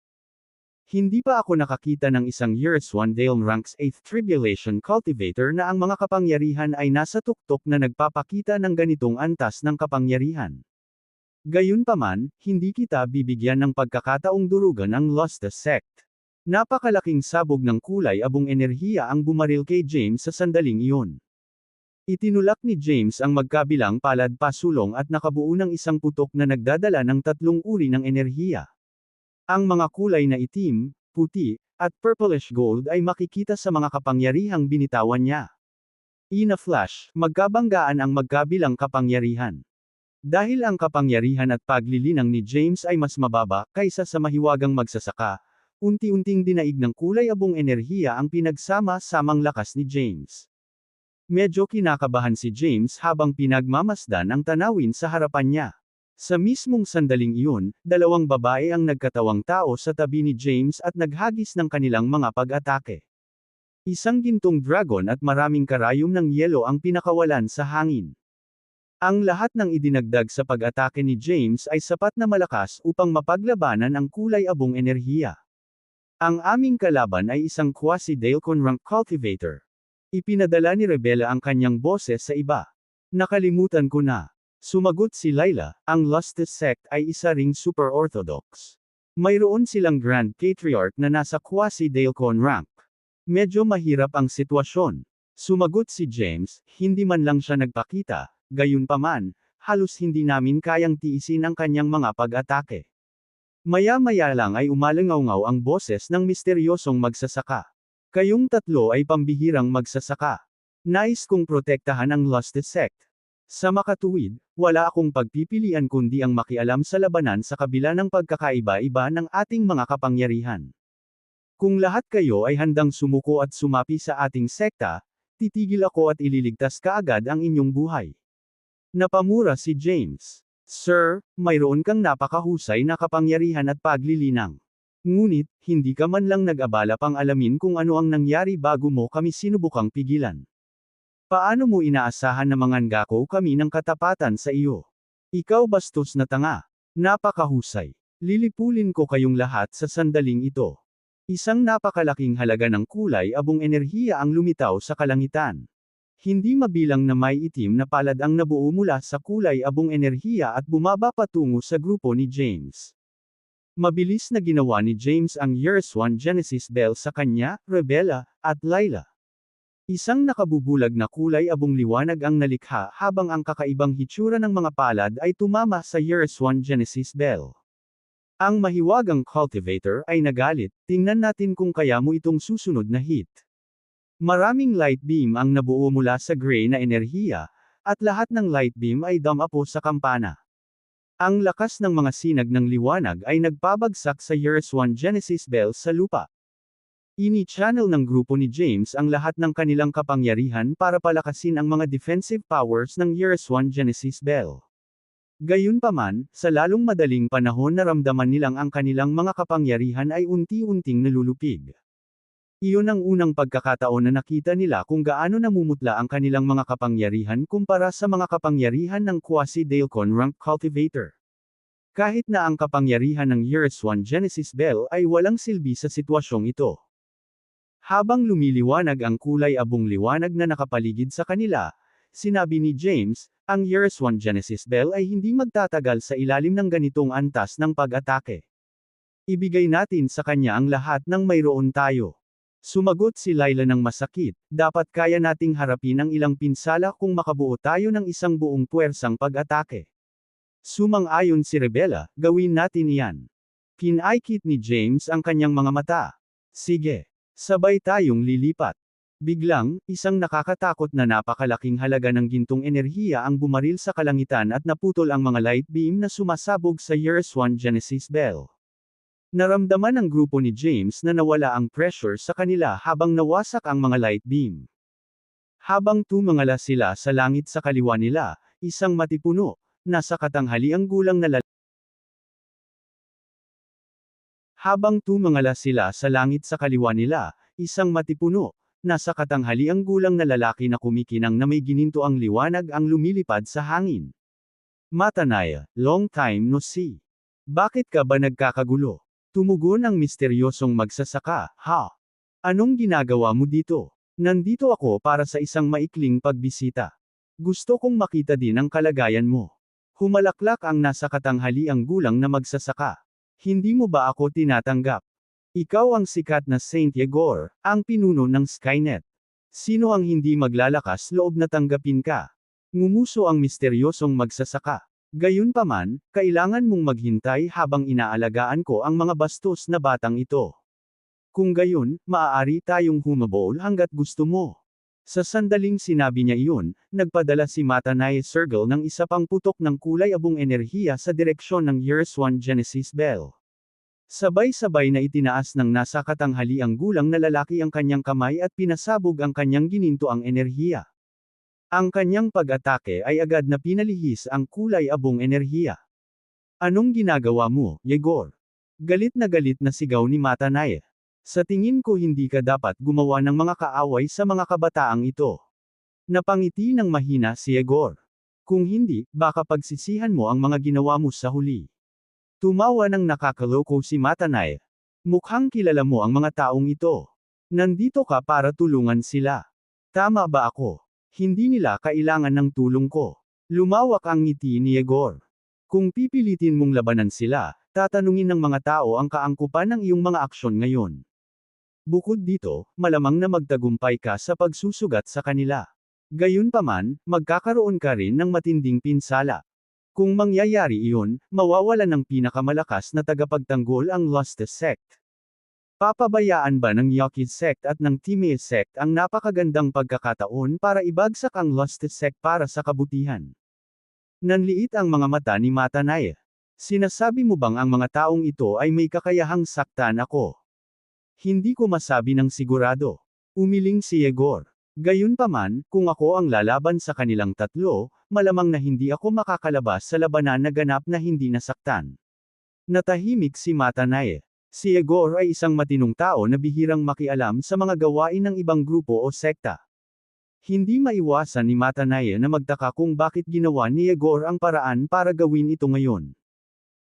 Hindi pa ako nakakita ng isang Years 1 Dale Ranks 8th Tribulation Cultivator na ang mga kapangyarihan ay nasa tuktok na nagpapakita ng ganitong antas ng kapangyarihan. Gayunpaman, hindi kita bibigyan ng pagkakataong durugan ang Lusty Sect. Napakalaking sabog ng kulay abong enerhiya ang bumaril kay James sa sandaling iyon. Itinulak ni James ang magkabilang palad pasulong at nakabuo ng isang putok na nagdadala ng tatlong uri ng enerhiya. Ang mga kulay na itim, puti, at purplish gold ay makikita sa mga kapangyarihang binitawan niya. In a flash, magkabanggaan ang magkabilang kapangyarihan. Dahil ang kapangyarihan at paglilinang ni James ay mas mababa kaysa sa mahiwagang magsasaka, unti-unting dinaig ng kulay abong enerhiya ang pinagsama-samang lakas ni James. Medyo kinakabahan si James habang pinagmamasdan ang tanawin sa harapan niya. Sa mismong sandaling iyon, dalawang babae ang nagkatawang tao sa tabi ni James at naghagis ng kanilang mga pag-atake. Isang gintong dragon at maraming karayom ng yelo ang pinakawalan sa hangin. Ang lahat ng idinagdag sa pag-atake ni James ay sapat na malakas upang mapaglabanan ang kulay abong enerhiya. Ang aming kalaban ay isang quasi-Dailcon rank cultivator. Ipinadala ni Rebella ang kanyang boses sa iba. Nakalimutan ko na. Sumagot si Layla, ang Lusty Sect ay isa ring super orthodox. Mayroon silang Grand Patriarch na nasa quasi-Dailcon rank. Medyo mahirap ang sitwasyon. Sumagot si James, hindi man lang siya nagpakita, gayunpaman, halos hindi namin kayang tiisin ang kanyang mga pag-atake. Maya-maya lang ay umalingaw ang boses ng misteryosong magsasaka. Kayong tatlo ay pambihirang magsasaka. Nais kong protektahan ang Lusty Sect. Sa makatuwid, wala akong pagpipilian kundi ang makialam sa labanan sa kabila ng pagkakaiba-iba ng ating mga kapangyarihan. Kung lahat kayo ay handang sumuko at sumapi sa ating sekta, titigil ako at ililigtas kaagad ang inyong buhay. Napamura si James. Sir, mayroon kang napakahusay na kapangyarihan at paglilinang. Ngunit, hindi ka man lang nag-abala pang alamin kung ano ang nangyari bago mo kami sinubukang pigilan. Paano mo inaasahan na manganggako kami ng katapatan sa iyo? Ikaw bastos na tanga. Napakahusay. Lilipulin ko kayong lahat sa sandaling ito. Isang napakalaking halaga ng kulay abong enerhiya ang lumitaw sa kalangitan. Hindi mabilang na may itim na palad ang nabuo mula sa kulay abong enerhiya at bumaba patungo sa grupo ni James. Mabilis na ginawa ni James ang Years 1 Genesis Bell sa kanya, Rebella, at Layla. Isang nakabubulag na kulay abong liwanag ang nalikha habang ang kakaibang hitsura ng mga palad ay tumama sa Year 1 Genesis Bell. Ang mahiwagang cultivator ay nagalit, tingnan natin kung kaya mo itong susunod na hit. Maraming light beam ang nabuo mula sa gray na enerhiya, at lahat ng light beam ay dumapo sa kampana. Ang lakas ng mga sinag ng liwanag ay nagpabagsak sa Year 1 Genesis Bell sa lupa. Ini-channel ng grupo ni James ang lahat ng kanilang kapangyarihan para palakasin ang mga defensive powers ng Year 1 Genesis Bell. Gayunpaman, sa lalong madaling panahon naramdaman nilang ang kanilang mga kapangyarihan ay unti-unting nalulupig. Iyon ang unang pagkakataon na nakita nila kung gaano namumutla ang kanilang mga kapangyarihan kumpara sa mga kapangyarihan ng Quasi-Daikon Rank Cultivator. Kahit na ang kapangyarihan ng Year 1 Genesis Bell ay walang silbi sa sitwasyong ito. Habang lumiliwanag ang kulay abong liwanag na nakapaligid sa kanila, sinabi ni James, ang Year 1 Genesis Bell ay hindi magtatagal sa ilalim ng ganitong antas ng pag-atake. Ibigay natin sa kanya ang lahat ng mayroon tayo. Sumagot si Layla ng masakit, dapat kaya nating harapin ang ilang pinsala kung makabuo tayo ng isang buong puwersang pag-atake. Sumang-ayon si Rebella, gawin natin iyan. Pinaikit ni James ang kanyang mga mata. Sige. Sabay tayong lilipat. Biglang, isang nakakatakot na napakalaking halaga ng gintong enerhiya ang bumaril sa kalangitan at naputol ang mga light beam na sumasabog sa Year 1 Genesis Bell. Naramdaman ng grupo ni James na nawala ang pressure sa kanila habang nawasak ang mga light beam. Habang tumingala sila sa langit sa kaliwa nila, isang matipuno, nasa katanghaliang gulang na lalaki. Habang tumingala sila sa langit sa kaliwa nila, isang matipuno, nasa katanghaliang gulang na lalaki na kumikinang na may gininto ang liwanag ang lumilipad sa hangin. Matanaya, long time no see. Bakit ka ba nagkakagulo? Tumugon ang misteryosong magsasaka, ha? Anong ginagawa mo dito? Nandito ako para sa isang maikling pagbisita. Gusto kong makita din ang kalagayan mo. Humalaklak ang nasa katanghaliang gulang na magsasaka. Hindi mo ba ako tinatanggap? Ikaw ang sikat na Saint Yegor, ang pinuno ng Skynet. Sino ang hindi maglalakas loob na tanggapin ka? Ngumuso ang misteryosong magsasaka. Gayunpaman, kailangan mong maghintay habang inaalagaan ko ang mga bastos na batang ito. Kung gayon, maaari tayong humabol hanggat gusto mo. Sa sandaling sinabi niya iyon, nagpadala si Matanay Sergel ng isa pang putok ng kulay abong enerhiya sa direksyon ng Year 1 Genesis Bell. Sabay-sabay na itinaas ng nasa katanghaliang gulang na lalaki ang kanyang kamay at pinasabog ang kanyang gininto ang enerhiya. Ang kanyang pag-atake ay agad na pinalihis ang kulay abong enerhiya. Anong ginagawa mo, Yegor? Galit na sigaw ni Matanay. Sa tingin ko hindi ka dapat gumawa ng mga kaaway sa mga kabataang ito. Napangiti ng mahina si Yegor. Kung hindi, baka pagsisihan mo ang mga ginawa mo sa huli. Tumawa ng nakakaloko si Matanay. Mukhang kilala mo ang mga taong ito. Nandito ka para tulungan sila. Tama ba ako? Hindi nila kailangan ng tulong ko. Lumawak ang ngiti ni Yegor. Kung pipilitin mong labanan sila, tatanungin ng mga tao ang kaangkupan ng iyong mga aksyon ngayon. Bukod dito, malamang na magtagumpay ka sa pagsusugat sa kanila. Gayunpaman, magkakaroon ka rin ng matinding pinsala. Kung mangyayari iyon, mawawalan ng pinakamalakas na tagapagtanggol ang Lustes Sect. Papabayaan ba ng Yaqui Sect at ng Timea Sect ang napakagandang pagkakataon para ibagsak ang Lustes Sect para sa kabutihan? Nanliit ang mga mata ni Matanay. Sinasabi mo bang ang mga taong ito ay may kakayahang saktan ako? Hindi ko masabi ng sigurado. Umiling si Yegor. Gayunpaman, kung ako ang lalaban sa kanilang tatlo, malamang na hindi ako makakalabas sa labanan na ganap na hindi nasaktan. Natahimik si Matanay. Si Yegor ay isang matinong tao na bihirang makialam sa mga gawain ng ibang grupo o sekta. Hindi maiwasan ni Matanay na magtaka kung bakit ginawa ni Yegor ang paraan para gawin ito ngayon.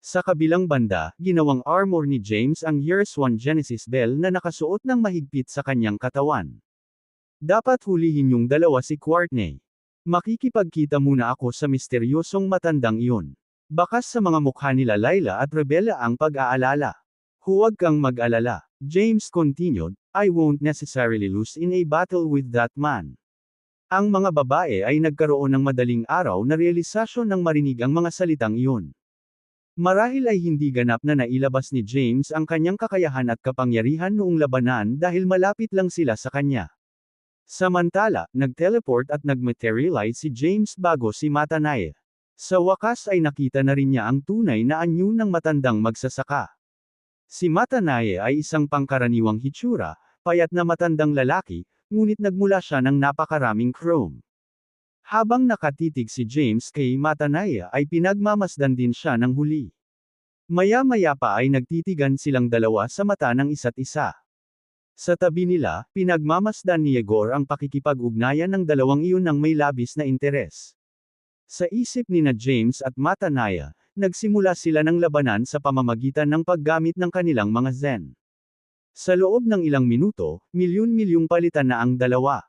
Sa kabilang banda, ginawang armor ni James ang Year 1 Genesis Bell na nakasuot ng mahigpit sa kanyang katawan. Dapat hulihin yung dalawa si Courtney. Makikipagkita muna ako sa misteryosong matandang iyon. Bakas sa mga mukha nila Layla at Rebella ang pag-aalala. Huwag kang mag-alala. James continued, I won't necessarily lose in a battle with that man. Ang mga babae ay nagkaroon ng madaling araw na realisasyon nang marinig ang mga salitang iyon. Marahil ay hindi ganap na nailabas ni James ang kanyang kakayahan at kapangyarihan noong labanan dahil malapit lang sila sa kanya. Samantala, nag-teleport at nag-materialize si James bago si Matanae. Sa wakas ay nakita na rin niya ang tunay na anyo ng matandang magsasaka. Si Matanae ay isang pangkaraniwang hitsura, payat na matandang lalaki, ngunit nagmula siya ng napakaraming chrome. Habang nakatitig si James kay Matanae ay pinagmamasdan din siya ng huli. Maya-maya pa ay nagtitigan silang dalawa sa mata ng isa't isa. Sa tabi nila, pinagmamasdan ni Yegor ang pakikipag-ugnayan ng dalawang iyon ng may labis na interes. Sa isip ni na James at Matanae, nagsimula sila ng labanan sa pamamagitan ng paggamit ng kanilang mga zen. Sa loob ng ilang minuto, milyon-milyong palitan na ang dalawa.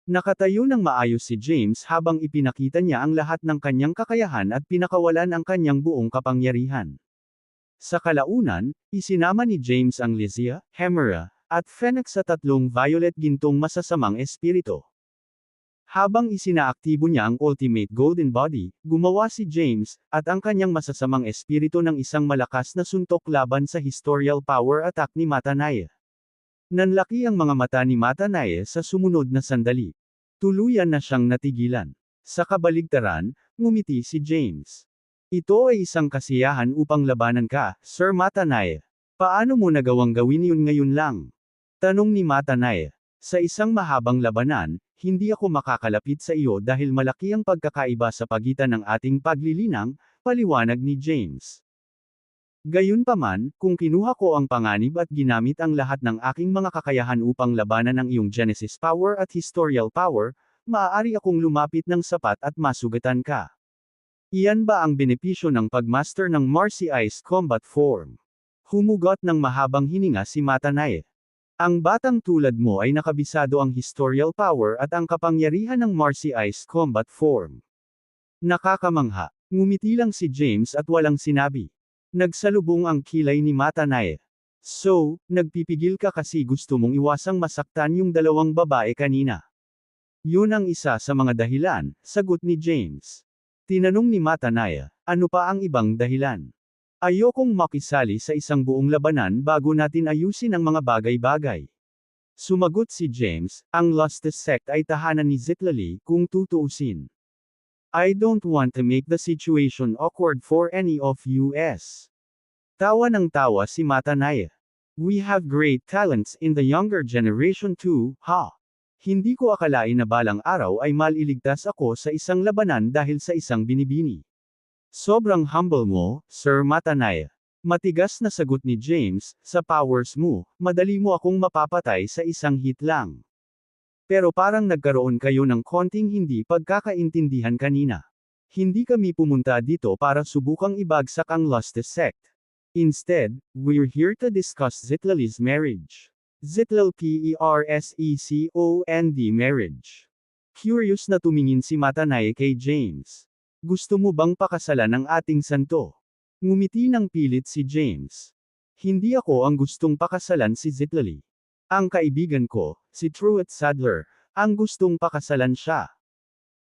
Nakatayo ng maayos si James habang ipinakita niya ang lahat ng kanyang kakayahan at pinakawalan ang kanyang buong kapangyarihan. Sa kalaunan, isinama ni James ang Lysia, Hemera, at Phoenix sa tatlong violet gintong masasamang espiritu. Habang isinaaktibo niya ang Ultimate Golden Body, gumawa si James, at ang kanyang masasamang espiritu ng isang malakas na suntok laban sa historial power attack ni Matanae. Nanlaki ang mga mata ni Matanae sa sumunod na sandali. Tuluyan na siyang natigilan. Sa kabaligtaran, ngumiti si James. Ito ay isang kasiyahan upang labanan ka, Sir Matanae. Paano mo nagawang gawin yun ngayon lang? Tanong ni Matanae. Sa isang mahabang labanan, hindi ako makakalapit sa iyo dahil malaki ang pagkakaiba sa pagitan ng ating paglilinang, paliwanag ni James. Gayunpaman, kung kinuha ko ang panganib at ginamit ang lahat ng aking mga kakayahan upang labanan ang iyong Genesis power at historial power, maaari akong lumapit ng sapat at masugatan ka. Iyan ba ang benepisyo ng pagmaster ng Marcy Ice Combat Form? Humugot ng mahabang hininga si Matanae. Ang batang tulad mo ay nakabisado ang historial power at ang kapangyarihan ng Marcy Ice Combat Form. Nakakamangha. Ngumiti lang si James at walang sinabi. Nagsalubong ang kilay ni Matanae. So, nagpipigil ka kasi gusto mong iwasang masaktan yung dalawang babae kanina. Yun ang isa sa mga dahilan, sagot ni James. Tinanong ni Matanae, ano pa ang ibang dahilan? Ayokong makisali sa isang buong labanan bago natin ayusin ang mga bagay-bagay. Sumagot si James, ang Lustus Sect ay tahanan ni Zitlali kung tutuusin. I don't want to make the situation awkward for any of us. Tawa ng tawa si Matanae. We have great talents in the younger generation too, ha? Hindi ko akalain na balang araw ay maliligtas ako sa isang labanan dahil sa isang binibini. Sobrang humble mo, Sir Matanae. Matigas na sagot ni James, sa powers mo, madali mo akong mapapatay sa isang hit lang. Pero parang nagkaroon kayo ng konting hindi pagkakaintindihan kanina. Hindi kami pumunta dito para subukang ibagsak ang Lustus Sect. Instead, we're here to discuss Zitlali's marriage. Zitlal Persecond marriage. Curious na tumingin si Matanae kay James. Gusto mo bang pakasalan ang ating santo? Ngumiti ng pilit si James. Hindi ako ang gustong pakasalan si Zitlali. Ang kaibigan ko, si Truett Sadler, ang gustong pakasalan siya.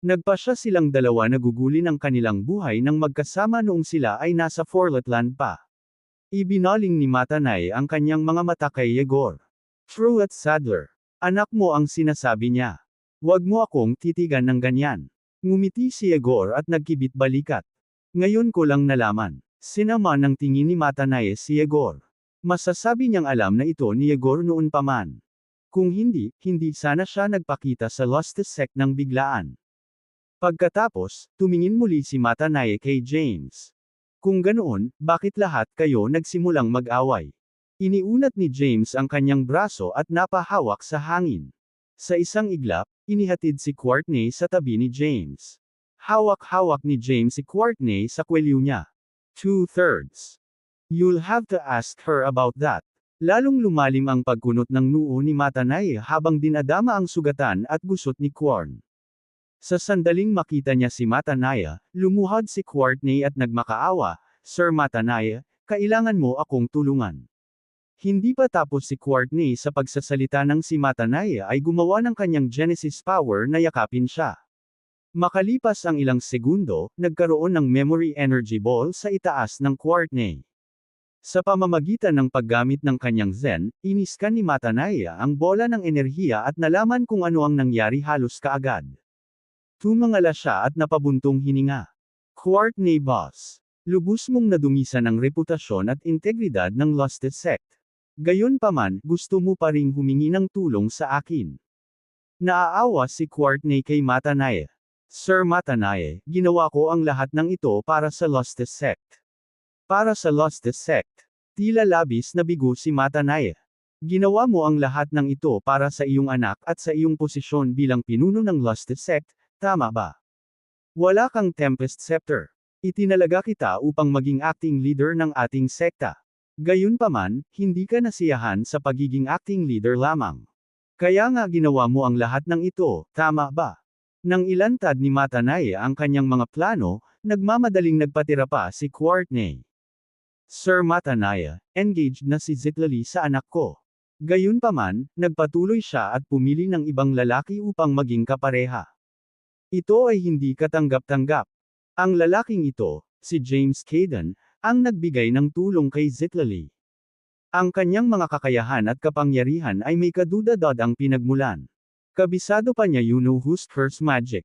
Nagpasya silang dalawa na gugulin ang kanilang buhay nang magkasama noong sila ay nasa Forletland pa. Ibinaling ni Matanae ang kanyang mga mata kay Yegor. Truett Sadler, anak mo ang sinasabi niya. Huwag mo akong titigan ng ganyan. Ngumiti si Yegor at nagkibit balikat. Ngayon ko lang nalaman. Sinama ng tingin ni Matanae si Yegor. Masasabi niyang alam na ito ni Yegor noon pa man. Kung hindi, hindi sana siya nagpakita sa Lustus Sect ng biglaan. Pagkatapos, tumingin muli si Matanae kay James. Kung ganoon, bakit lahat kayo nagsimulang mag-away? Iniunat ni James ang kanyang braso at napahawak sa hangin. Sa isang iglap, inihatid si Courtney sa tabi ni James. Hawak-hawak ni James si Courtney sa kwelyo niya. 2/3. You'll have to ask her about that. Lalong lumalim ang pagkunot ng noo ni Matanae habang dinadama ang sugatan at gusot ni Quarn. Sa sandaling makita niya si Matanae, lumuhod si Courtney at nagmakaawa, Sir Matanae, kailangan mo akong tulungan. Hindi pa tapos si Courtney sa pagsasalita ng si Matanaya ay gumawa ng kanyang Genesis power na yakapin siya. Makalipas ang ilang segundo, nagkaroon ng memory energy ball sa itaas ng Courtney. Sa pamamagitan ng paggamit ng kanyang Zen, iniskan ni Matanaya ang bola ng enerhiya at nalaman kung ano ang nangyari halos kaagad. Tumangala siya at napabuntong hininga. Courtney boss. Lubos mong nadumisan ang reputasyon at integridad ng Lost Sect. Gayunpaman, gusto mo pa ring humingi ng tulong sa akin. Naaawa si Courtney kay Matanaya. Sir Matanaya, ginawa ko ang lahat ng ito para sa Lost Sect. Para sa Lost Sect. Tila labis na bigo si Matanaya. Ginawa mo ang lahat ng ito para sa iyong anak at sa iyong posisyon bilang pinuno ng Lost Sect, tama ba? Wala kang Tempest Scepter. Itinalaga kita upang maging acting leader ng ating sekta. Gayunpaman, hindi ka nasiyahan sa pagiging acting leader lamang. Kaya nga ginawa mo ang lahat ng ito, tama ba? Nang ilantad ni Matanaya ang kanyang mga plano, nagmamadaling nagpatira pa si Courtney. Sir Matanaya, engaged na si Zitlali sa anak ko. Gayunpaman, nagpatuloy siya at pumili ng ibang lalaki upang maging kapareha. Ito ay hindi katanggap-tanggap. Ang lalaking ito, si James Caden, ang nagbigay ng tulong kay Zitlali. Ang kanyang mga kakayahan at kapangyarihan ay may kaduda-dadang pinagmulan. Kabisado pa niya who's curse magic.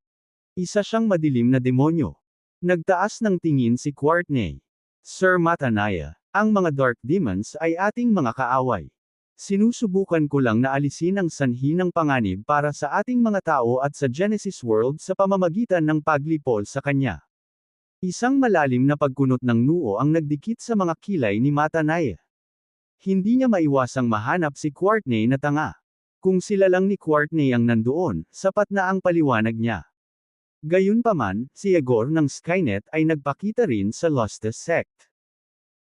Isa siyang madilim na demonyo. Nagtaas ng tingin si Courtney. Sir Matanaya, ang mga dark demons ay ating mga kaaway. Sinusubukan ko lang na alisin ang sanhi ng panganib para sa ating mga tao at sa Genesis World sa pamamagitan ng paglipol sa kanya. Isang malalim na pagkunot ng noo ang nagdikit sa mga kilay ni Matanaya. Hindi niya maiwasang mahanap si Courtney na tanga. Kung sila lang ni Courtney ang nandoon, sapat na ang paliwanag niya. Gayunpaman, si Igor ng Skynet ay nagpakita rin sa Lost Sect.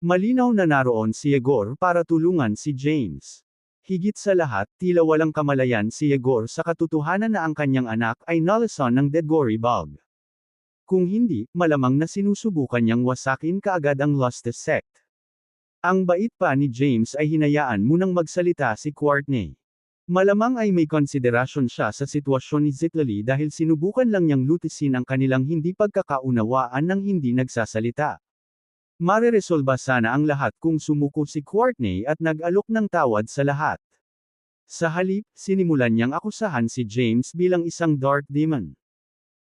Malinaw na naroon si Igor para tulungan si James. Higit sa lahat, tila walang kamalayan si Igor sa katotohanan na ang kanyang anak ay nalason ng Dedgory Bog. Kung hindi, malamang na sinusubukan niyang wasakin kaagad ang Lost Sect. Ang bait pa ni James ay hinayaan munang magsalita si Courtney. Malamang ay may konsiderasyon siya sa sitwasyon ni Zitlali dahil sinubukan lang niyang lutisin ang kanilang hindi pagkakaunawaan ng hindi nagsasalita. Mareresolba sana ang lahat kung sumuko si Courtney at nag-alok ng tawad sa lahat. Sa halip, sinimulan niyang akusahan si James bilang isang dark demon.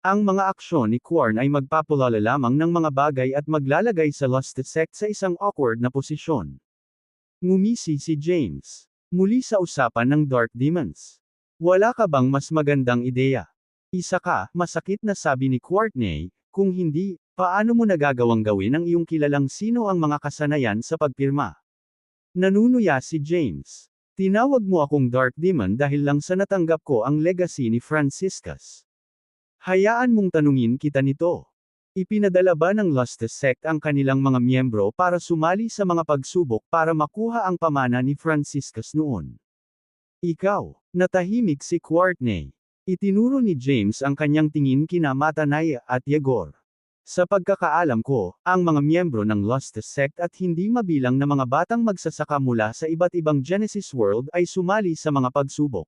Ang mga aksyon ni Quarn ay magpapalala lamang ng mga bagay at maglalagay sa Lost Sect sa isang awkward na posisyon. Ngumisi si James. Muli sa usapan ng Dark Demons. Wala ka bang mas magandang ideya? Isa ka, masakit na sabi ni Courtney, kung hindi, paano mo nagagawang gawin ang iyong kilalang sino ang mga kasanayan sa pagpirma? Nanunuya si James. Tinawag mo akong Dark Demon dahil lang sa natanggap ko ang legacy ni Franciscus. Hayaan mong tanungin kita nito. Ipinadala ba ng Lost Sect ang kanilang mga miyembro para sumali sa mga pagsubok para makuha ang pamana ni Franciscus noon? Ikaw, natahimik si Courtney. Itinuro ni James ang kanyang tingin kina Matanaya at Yegor. Sa pagkakaalam ko, ang mga miyembro ng Lost Sect at hindi mabilang na mga batang magsasaka mula sa iba't ibang Genesis World ay sumali sa mga pagsubok.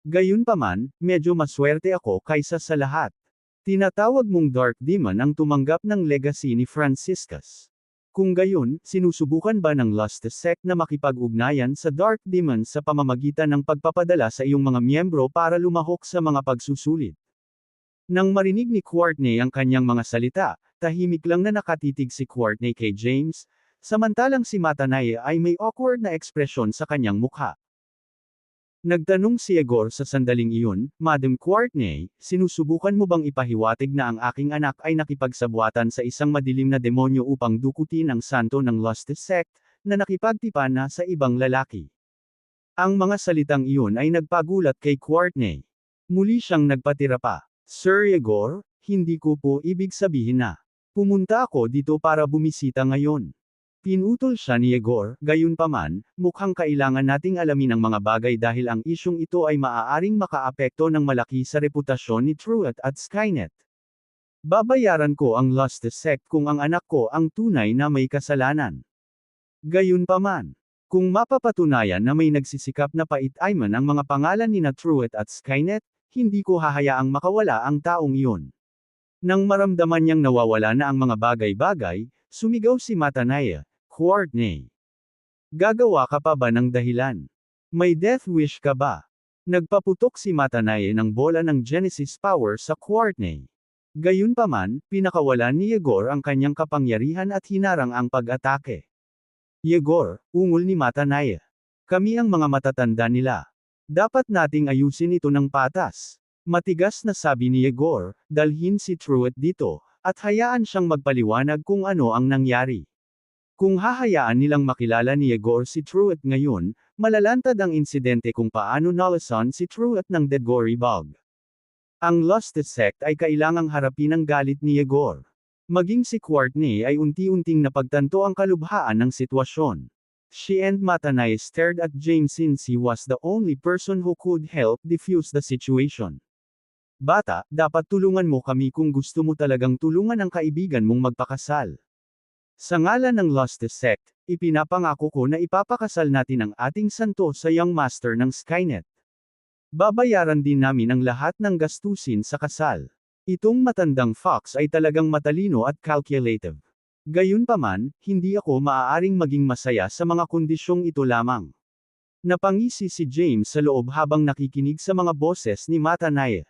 Gayunpaman, medyo maswerte ako kaysa sa lahat. Tinatawag mong Dark Demon ang tumanggap ng legacy ni Franciscus. Kung gayon, sinusubukan ba ng Lost Sect na makipag-ugnayan sa Dark Demon sa pamamagitan ng pagpapadala sa iyong mga miyembro para lumahok sa mga pagsusulit? Nang marinig ni Courtney ang kanyang mga salita, tahimik lang na nakatitig si Courtney kay James, samantalang si Matanaya ay may awkward na ekspresyon sa kanyang mukha. Nagtanong si Igor sa sandaling iyon, Madam Courtney, sinusubukan mo bang ipahiwatig na ang aking anak ay nakipagsabwatan sa isang madilim na demonyo upang dukutin ang santo ng Lost Sect, na nakipagtipan na sa ibang lalaki? Ang mga salitang iyon ay nagpagulat kay Courtney. Muli siyang nagpatira pa. Sir Igor, hindi ko po ibig sabihin na pumunta ako dito para bumisita ngayon. Pinutol siya ni Igor, gayunpaman, mukhang kailangan nating alamin ang mga bagay dahil ang isyong ito ay maaaring makaapekto ng malaki sa reputasyon ni Truett at Skynet. Babayaran ko ang Lost Sect kung ang anak ko ang tunay na may kasalanan. Gayunpaman, Kung mapapatunayan na may nagsisikap na paitayman ang mga pangalan ni Truett at Skynet, hindi ko hahayaang makawala ang taong iyon. Nang maramdaman niyang nawawala na ang mga bagay-bagay, sumigaw si Matanaye, Courtney. Gagawa ka pa ba ng dahilan? May death wish ka ba? Nagpaputok si Matanaye ng bola ng Genesis Power sa Courtney. Gayunpaman, pinakawalan ni Yegor ang kanyang kapangyarihan at hinarang ang pag-atake. Yegor, ungol ni Matanaye. Kami ang mga matatanda nila. Dapat nating ayusin ito ng patas. Matigas na sabi ni Yegor, dalhin si Truett dito, at hayaan siyang magpaliwanag kung ano ang nangyari. Kung hahayaan nilang makilala ni Yegor si Truett ngayon, malalantad ang insidente kung paano nalasan si Truett ng Dedgory Bog. Ang Lost Sect ay kailangang harapin ang galit ni Yegor. Maging si Courtney ay unti-unting napagtanto ang kalubhaan ng sitwasyon. She and Matanaye stared at James since he was the only person who could help defuse the situation. Bata, dapat tulungan mo kami kung gusto mo talagang tulungan ang kaibigan mong magpakasal. Sa ngalan ng Lost Sect, ipinapangako ko na ipapakasal natin ang ating santo sa Young Master ng Skynet. Babayaran din namin ang lahat ng gastusin sa kasal. Itong matandang fox ay talagang matalino at calculative. Gayunpaman, hindi ako maaaring maging masaya sa mga kondisyong ito lamang. Napangisi si James sa loob habang nakikinig sa mga boses ni Matanaye.